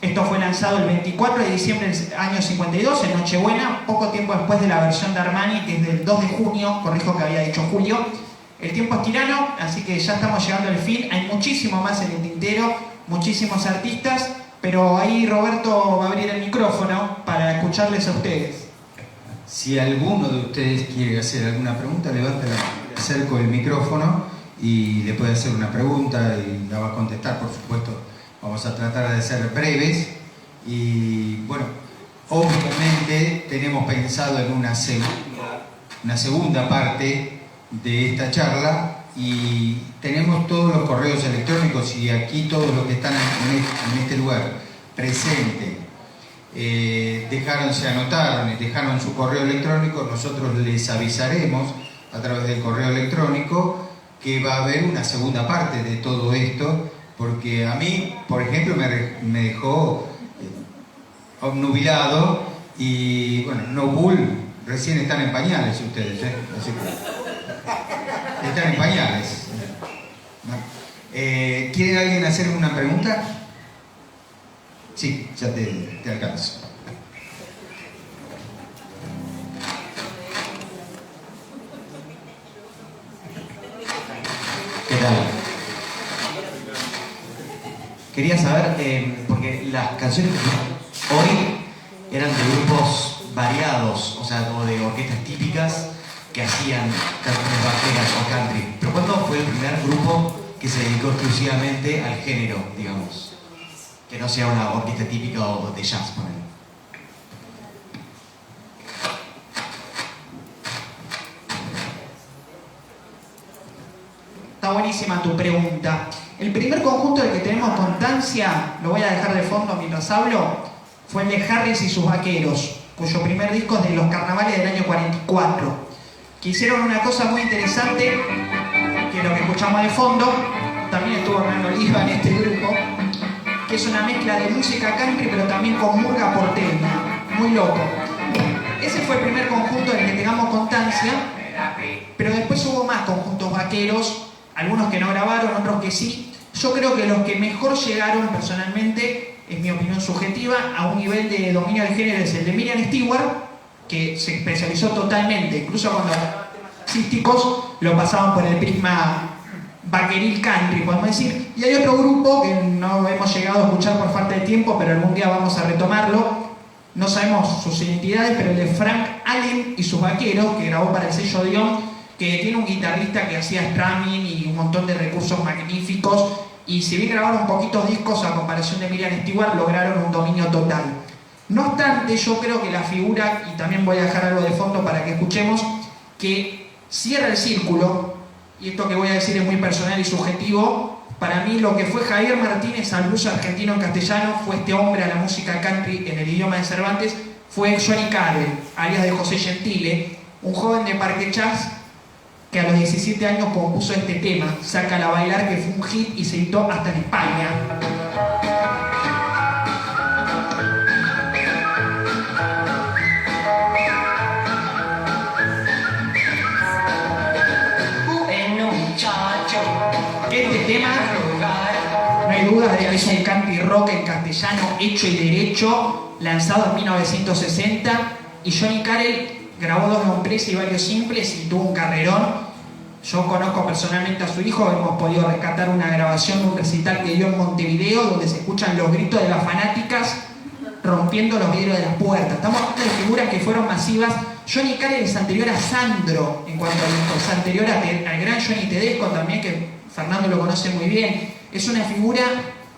Esto fue lanzado el 24 de diciembre del año 52, en Nochebuena, poco tiempo después de la versión de Armani, que es del 2 de junio, corrijo que había dicho julio. El tiempo es tirano, así que ya estamos llegando al fin. Hay muchísimo más en el tintero, muchísimos artistas, pero ahí Roberto va a abrir el micrófono para escucharles a ustedes. Si alguno de ustedes quiere hacer alguna pregunta, levante la mano. Le acerco el micrófono y le puede hacer una pregunta y la va a contestar, por supuesto. Vamos a tratar de ser breves y, bueno, obviamente tenemos pensado en una segunda parte de esta charla y tenemos todos los correos electrónicos y aquí todos los que están en este lugar presentes se anotaron y dejaron su correo electrónico. Nosotros les avisaremos a través del correo electrónico que va a haber una segunda parte de todo esto, porque a mí, por ejemplo, me dejó obnubilado y, bueno, No Bull recién están en pañales ustedes, así que están en pañales. ¿Quiere alguien hacer una pregunta? Sí, ya te alcanzo. ¿Qué tal? Quería saber, porque las canciones que hoy eran de grupos variados, o sea, o de orquestas típicas que hacían canciones vaqueras o country. Pero ¿cuándo fue el primer grupo que se dedicó exclusivamente al género, digamos? Que no sea una orquesta típica o de jazz, por ejemplo. Está buenísima tu pregunta. El primer conjunto del que tenemos constancia, lo voy a dejar de fondo mientras hablo, fue el de Harris y sus Vaqueros, cuyo primer disco es de los carnavales del año 44, que hicieron una cosa muy interesante, que lo que escuchamos de fondo, también estuvo Hernán Oliva en este grupo, que es una mezcla de música country pero también con murga porteña, muy loco. Ese fue el primer conjunto del que tengamos constancia, pero después hubo más conjuntos vaqueros, algunos que no grabaron, otros que sí. Yo creo que los que mejor llegaron personalmente, es mi opinión subjetiva, a un nivel de dominio del género es el de Miriam Stewart, que se especializó totalmente, incluso cuando artísticos lo pasaban por el prisma vaqueril country, podemos decir. Y hay otro grupo que no hemos llegado a escuchar por falta de tiempo, pero algún día vamos a retomarlo. No sabemos sus identidades, pero el de Frank Allen y sus Vaqueros, que grabó para el sello Dion, que tiene un guitarrista que hacía strumming y un montón de recursos magníficos, y si bien grabaron poquitos discos a comparación de Miriam Stewart, lograron un dominio total. No obstante, yo creo que la figura, y también voy a dejar algo de fondo para que escuchemos, que cierra el círculo, y esto que voy a decir es muy personal y subjetivo, para mí lo que fue Javier Martínez al blues argentino en castellano fue este hombre a la música country en el idioma de Cervantes, fue Johnny Carver, alias de José Gentile, un joven de Parque Chas que a los 17 años compuso este tema, Sácala a bailar, que fue un hit y se editó hasta en España. Este tema, no hay duda de que es un country rock en castellano hecho y derecho, lanzado en 1960, y Johnny Carell grabó 2 long plays y varios simples y tuvo un carrerón. Yo conozco personalmente a su hijo, hemos podido rescatar una grabación de un recital que dio en Montevideo, donde se escuchan los gritos de las fanáticas rompiendo los vidrios de las puertas. Estamos hablando de figuras que fueron masivas. Johnny Carell es anterior a Sandro, en cuanto a discos, es anterior al gran Johnny Tedesco también, que Fernando lo conoce muy bien. Es una figura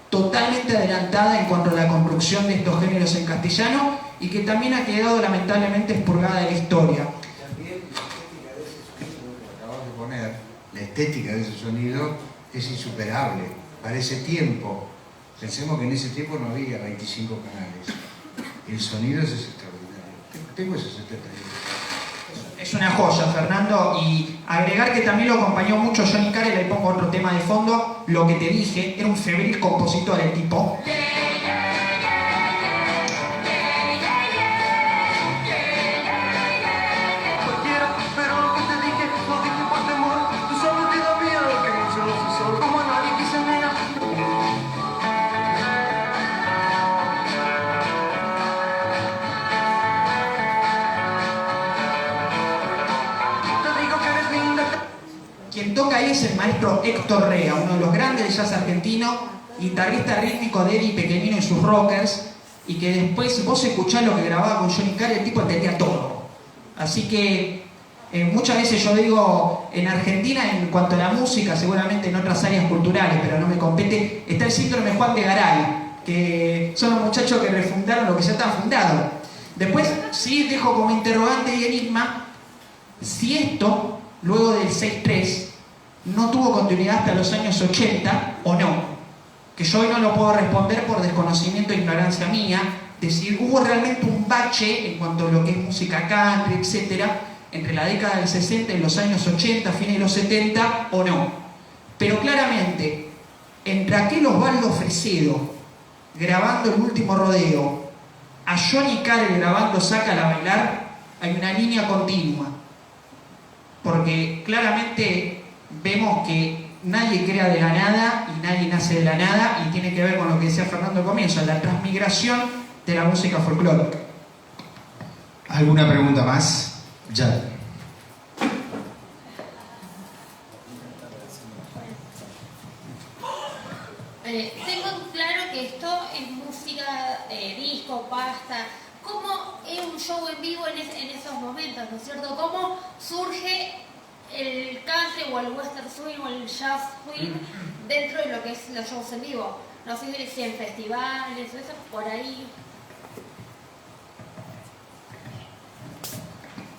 totalmente adelantada en cuanto a la construcción de estos géneros en castellano y que también ha quedado lamentablemente expurgada de la historia. La estética de ese sonido es insuperable. Para ese tiempo, pensemos que en ese tiempo no había 25 canales. El sonido es extraordinario. Tengo ese 70. Es una joya, Fernando, y agregar que también lo acompañó mucho Johnny Carell, le pongo otro tema de fondo, Lo que te dije, era un febril compositor el tipo. es el maestro Héctor Rea, uno de los grandes del jazz argentino, guitarrista rítmico de Eddie Pequeñino y sus Rockers, y que después vos escuchás lo que grababa con Johnny Carr y el tipo entendía todo. Así que muchas veces yo digo, en Argentina, en cuanto a la música, seguramente en otras áreas culturales, pero no me compete, está el síndrome Juan de Garay, que son los muchachos que refundaron lo que ya está fundado. Después sí dejo como interrogante y enigma si esto, luego del 6-3, no tuvo continuidad hasta los años 80 o no. Que yo hoy no lo puedo responder por desconocimiento e ignorancia mía, decir, hubo realmente un bache en cuanto a lo que es música country, etcétera, entre la década del 60 y los años 80, fines de los 70 o no. Pero claramente, entre aquel Osvaldo Fresedo grabando El Último Rodeo, a Johnny Carr grabando Sácala a Bailar, hay una línea continua. Porque claramente vemos que nadie crea de la nada y nadie nace de la nada, y tiene que ver con lo que decía Fernando al comienzo, la transmigración de la música folclórica. ¿Alguna pregunta más? Ya. Tengo claro que esto es música, disco, pasta. ¿Cómo es un show en vivo en esos momentos, ¿no es cierto? ¿Cómo surge el country o el western swing o el jazz swing dentro de lo que es los shows en vivo? No sé si en festivales o eso, por ahí.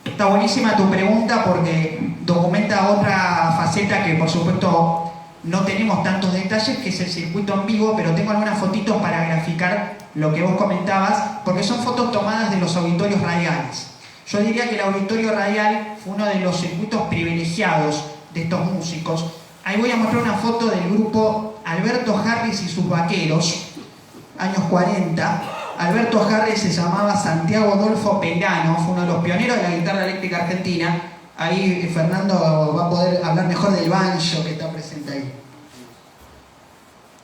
Está buenísima tu pregunta porque documenta otra faceta que por supuesto no tenemos tantos detalles, que es el circuito en vivo, pero tengo algunas fotitos para graficar lo que vos comentabas, porque son fotos tomadas de los auditorios radiales. Yo diría que el auditorio radial fue uno de los circuitos privilegiados de estos músicos. Ahí voy a mostrar una foto del grupo Alberto Harris y sus Vaqueros, años 40. Alberto Harris se llamaba Santiago Adolfo Peirano, fue uno de los pioneros de la guitarra eléctrica argentina. Ahí Fernando va a poder hablar mejor del banjo que está presente ahí.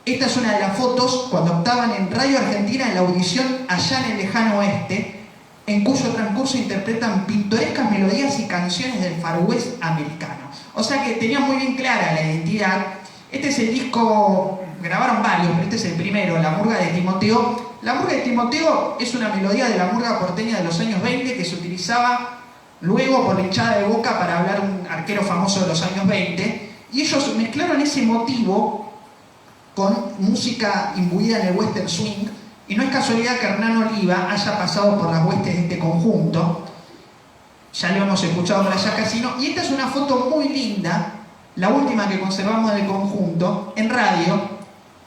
Esta es una de las fotos cuando estaban en Radio Argentina en la audición allá en el lejano oeste, en cuyo transcurso interpretan pintorescas melodías y canciones del Far West americano. O sea que tenían muy bien clara la identidad. Este es el disco, grabaron varios, pero este es el primero, La Murga de Timoteo. La Murga de Timoteo es una melodía de la murga porteña de los años 20 que se utilizaba luego por la hinchada de Boca para hablar un arquero famoso de los años 20, y ellos mezclaron ese motivo con música imbuida en el western swing, y no es casualidad que Hernán Oliva haya pasado por las huestes de este conjunto. Ya lo hemos escuchado con la Jazz Casino, y esta es una foto muy linda, la última que conservamos del conjunto, en radio.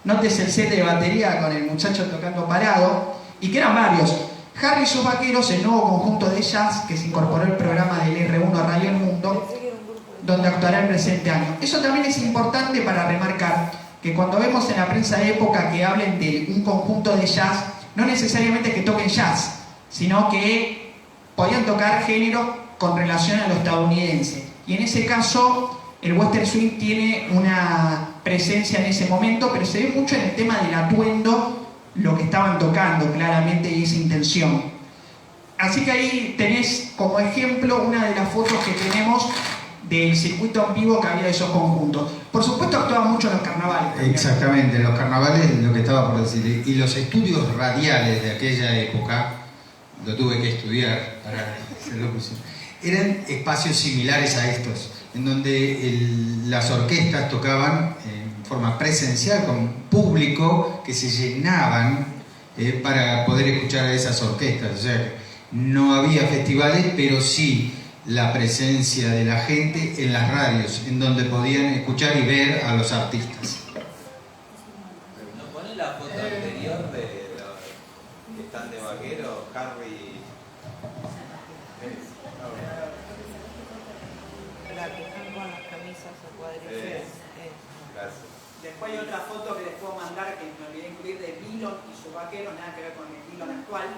Nótese el set de batería con el muchacho tocando parado, y que eran varios. Harry y sus Vaqueros, el nuevo conjunto de jazz que se incorporó al programa del R1 Radio El Mundo, donde actuará el presente año. Eso también es importante para remarcar que cuando vemos en la prensa de época que hablen de un conjunto de jazz, no necesariamente que toquen jazz, sino que podían tocar géneros con relación a lo estadounidense. Y en ese caso, el western swing tiene una presencia en ese momento, pero se ve mucho en el tema del atuendo, lo que estaban tocando claramente, y esa intención. Así que ahí tenés como ejemplo una de las fotos que tenemos del circuito en vivo que había de esos conjuntos. Por supuesto actuaban mucho en los carnavales también. Exactamente, los carnavales, lo que estaba por decir, y los estudios radiales de aquella época, lo tuve que estudiar para hacer locución, eran espacios similares a estos, en donde las orquestas tocaban en forma presencial con público que se llenaban para poder escuchar a esas orquestas. O sea, no había festivales, pero sí la presencia de la gente en las radios, en donde podían escuchar y ver a los artistas. ¿Nos ponen la foto anterior de los que están de vaquero, Harry? La que están con las camisas o cuadriceps. Gracias. Después hay otra foto que les puedo mandar que me olvidé incluir de Dillon y sus Vaqueros, nada que ver con el Dillon actual,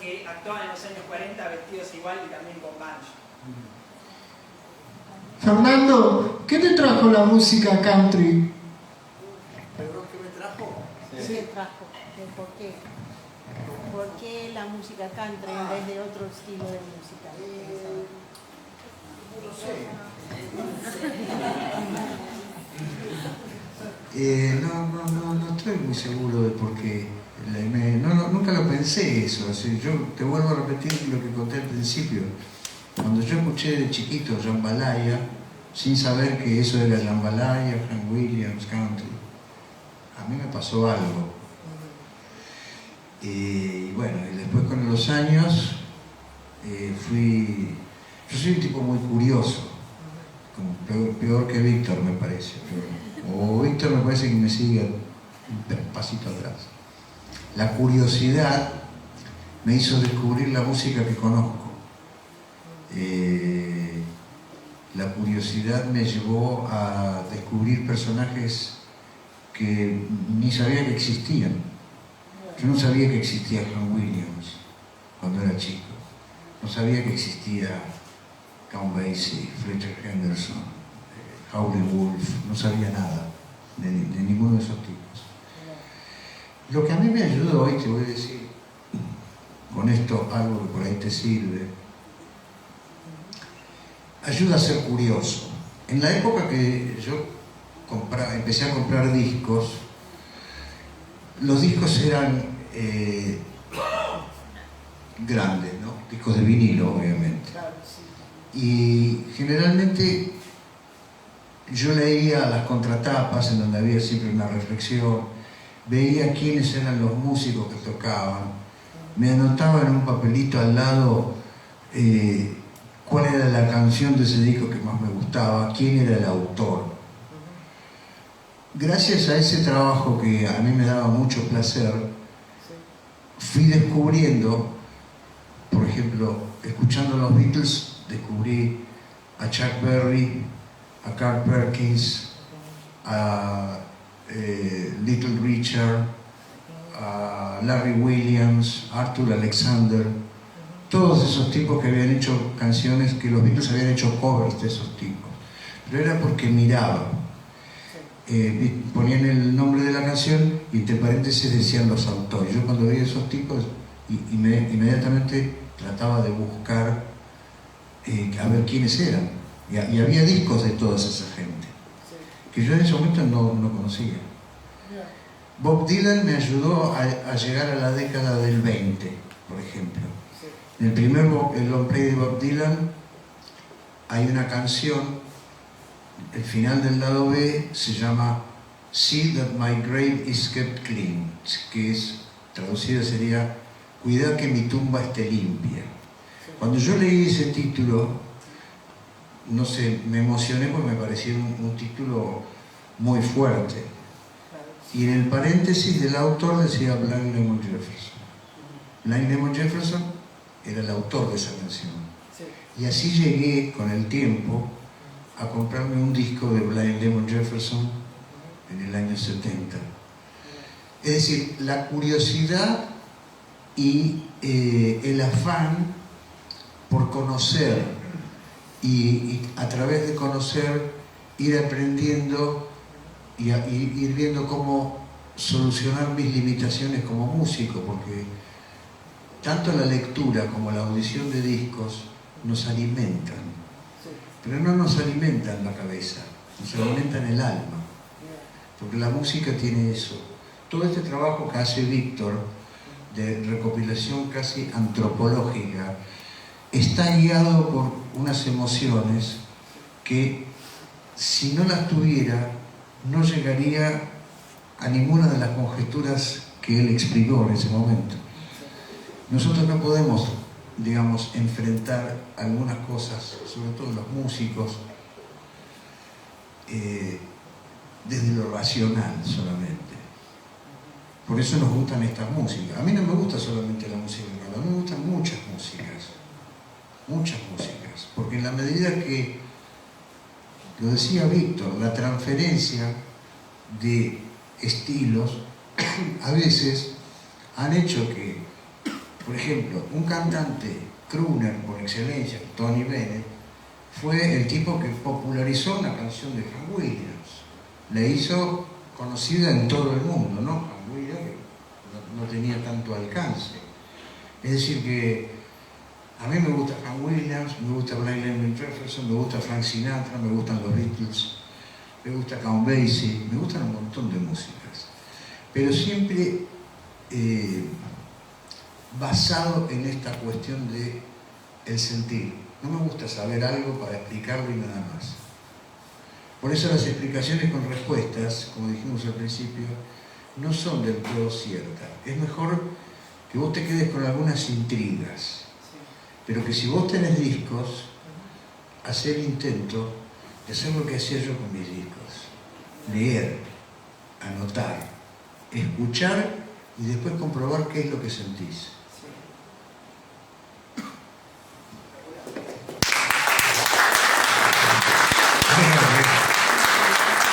que actuaban en los años 40 vestidos igual y también con banjo. Fernando, ¿qué te trajo la música country? ¿Perdón, qué me trajo? ¿Qué trajo? ¿Por qué? ¿Por qué la música country en vez de otro estilo de música? No sé. No estoy muy seguro de por qué. Nunca lo pensé eso. Así, yo te vuelvo a repetir lo que conté al principio. Cuando yo escuché de chiquito Jambalaya, sin saber que eso era Jambalaya, Hank Williams, country, a mí me pasó algo. Y bueno, y después con los años yo soy un tipo muy curioso, como peor que Víctor me parece, o Víctor me parece que me sigue un pasito atrás. La curiosidad me hizo descubrir la música que conozco. La curiosidad me llevó a descubrir personajes que ni sabía que existían. Yo no sabía que existía Hank Williams cuando era chico. No sabía que existía Count Basie, Fletcher Henderson, Howlin' Wolf. No sabía nada de ninguno de esos tipos. Lo que a mí me ayudó hoy, te voy a decir, con esto algo que por ahí te sirve, ayuda a ser curioso. En la época que yo empecé a comprar discos, los discos eran grandes, ¿no? Discos de vinilo, obviamente. Y generalmente yo leía las contratapas en donde había siempre una reflexión, veía quiénes eran los músicos que tocaban, me anotaba en un papelito al lado cuál era la canción de ese disco que más me gustaba, quién era el autor. Gracias a ese trabajo que a mí me daba mucho placer, fui descubriendo, por ejemplo, escuchando los Beatles, descubrí a Chuck Berry, a Carl Perkins, a Little Richard, a Larry Williams, Arthur Alexander, todos esos tipos que habían hecho canciones, que los Beatles habían hecho covers de esos tipos. Pero era porque miraba. Ponían el nombre de la canción y entre paréntesis decían los autores. Yo cuando veía esos tipos inmediatamente trataba de buscar a ver quiénes eran. Y había discos de toda esa gente que yo en ese momento no conocía. Bob Dylan me ayudó a llegar a la década del 20, por ejemplo. En el primer long play de Bob Dylan hay una canción, el final del lado B se llama See That My Grave Is Kept Clean, que es, traducida sería, cuidad que mi tumba esté limpia. Cuando yo leí ese título, no sé, me emocioné porque me parecía un título muy fuerte. Y en el paréntesis del autor decía Blind Lemon Jefferson. Blind Lemon Jefferson era el autor de esa canción. Y así llegué con el tiempo a comprarme un disco de Blind Lemon Jefferson en el año 70. Es decir, la curiosidad y el afán por conocer y a través de conocer ir aprendiendo y ir viendo cómo solucionar mis limitaciones como músico, porque tanto la lectura como la audición de discos nos alimentan, pero no nos alimentan la cabeza, nos alimentan el alma, porque la música tiene eso. Todo este trabajo que hace Víctor de recopilación casi antropológica está guiado por unas emociones que, si no las tuviera, no llegaría a ninguna de las conjeturas que él explicó en ese momento. Nosotros no podemos, digamos, enfrentar algunas cosas, sobre todo los músicos, desde lo racional solamente. Por eso nos gustan estas músicas. A mí no me gusta solamente la música, a mí me gustan muchas músicas, porque en la medida que, lo decía Víctor, la transferencia de estilos a veces han hecho que, por ejemplo, un cantante crooner por excelencia, Tony Bennett, fue el tipo que popularizó una canción de Hank Williams, le hizo conocida en todo el mundo, ¿no? Hank Williams no tenía tanto alcance. Es decir que a mí me gusta Hank Williams, me gusta Blind Lemon Jefferson, me gusta Frank Sinatra, me gustan los Beatles, me gusta Count Basie, me gustan un montón de músicas, pero siempre basado en esta cuestión de el sentir. No me gusta saber algo para explicarlo y nada más. Por eso las explicaciones con respuestas, como dijimos al principio, no son del todo ciertas. Es mejor que vos te quedes con algunas intrigas, pero que si vos tenés discos, hacé el intento de hacer lo que hacía yo con mis discos: leer, anotar, escuchar y después comprobar qué es lo que sentís.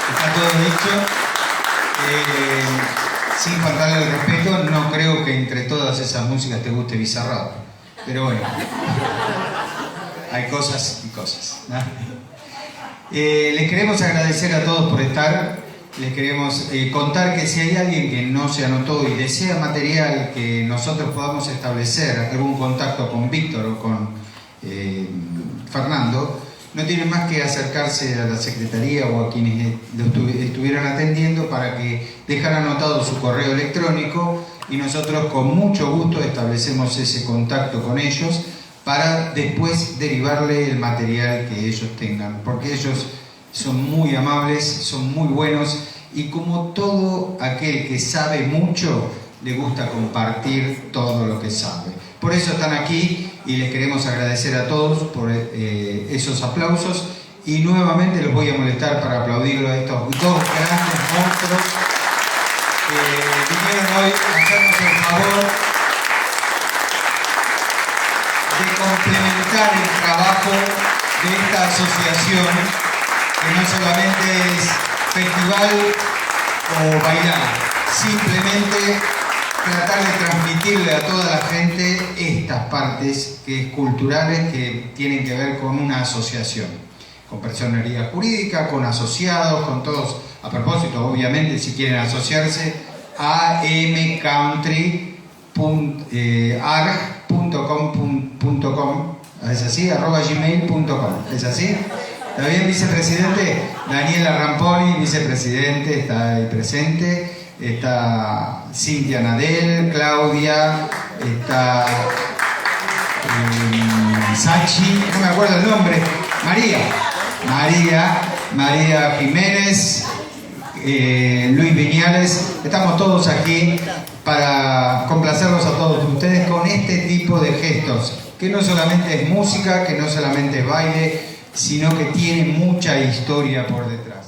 Está todo dicho. Sin faltarle el respeto, no creo que entre todas esas músicas te guste Bizarrap, pero bueno, hay cosas y cosas, ¿no? Les queremos agradecer a todos por estar. Les queremos contar que si hay alguien que no se anotó y desea material que nosotros podamos establecer algún contacto con Víctor o con Fernando, no tienen más que acercarse a la secretaría o a quienes lo estuvieran atendiendo para que dejaran anotado su correo electrónico, y nosotros con mucho gusto establecemos ese contacto con ellos para después derivarle el material que ellos tengan, porque ellos son muy amables, son muy buenos, y como todo aquel que sabe mucho, le gusta compartir todo lo que sabe. Por eso están aquí y les queremos agradecer a todos por esos aplausos, y nuevamente los voy a molestar para aplaudirlo a estos dos grandes monstruos que vinieron hoy a hacernos el favor de complementar el trabajo de esta asociación, que no solamente es festival o bailar, simplemente tratar de transmitirle a toda la gente estas partes culturales que tienen que ver con una asociación, con personería jurídica, con asociados, con todos. A propósito, obviamente, si quieren asociarse, amcountry.arg.com.com, ¿es así? @gmail.com, ¿es así? ¿Está bien, vicepresidente? Daniela Ramponi, vicepresidente, está ahí presente. Está Cintia Nadel, Claudia, está Sachi, no me acuerdo el nombre, María Jiménez, Luis Viñales. Estamos todos aquí para complacerlos a todos ustedes con este tipo de gestos, que no solamente es música, que no solamente es baile, sino que tiene mucha historia por detrás.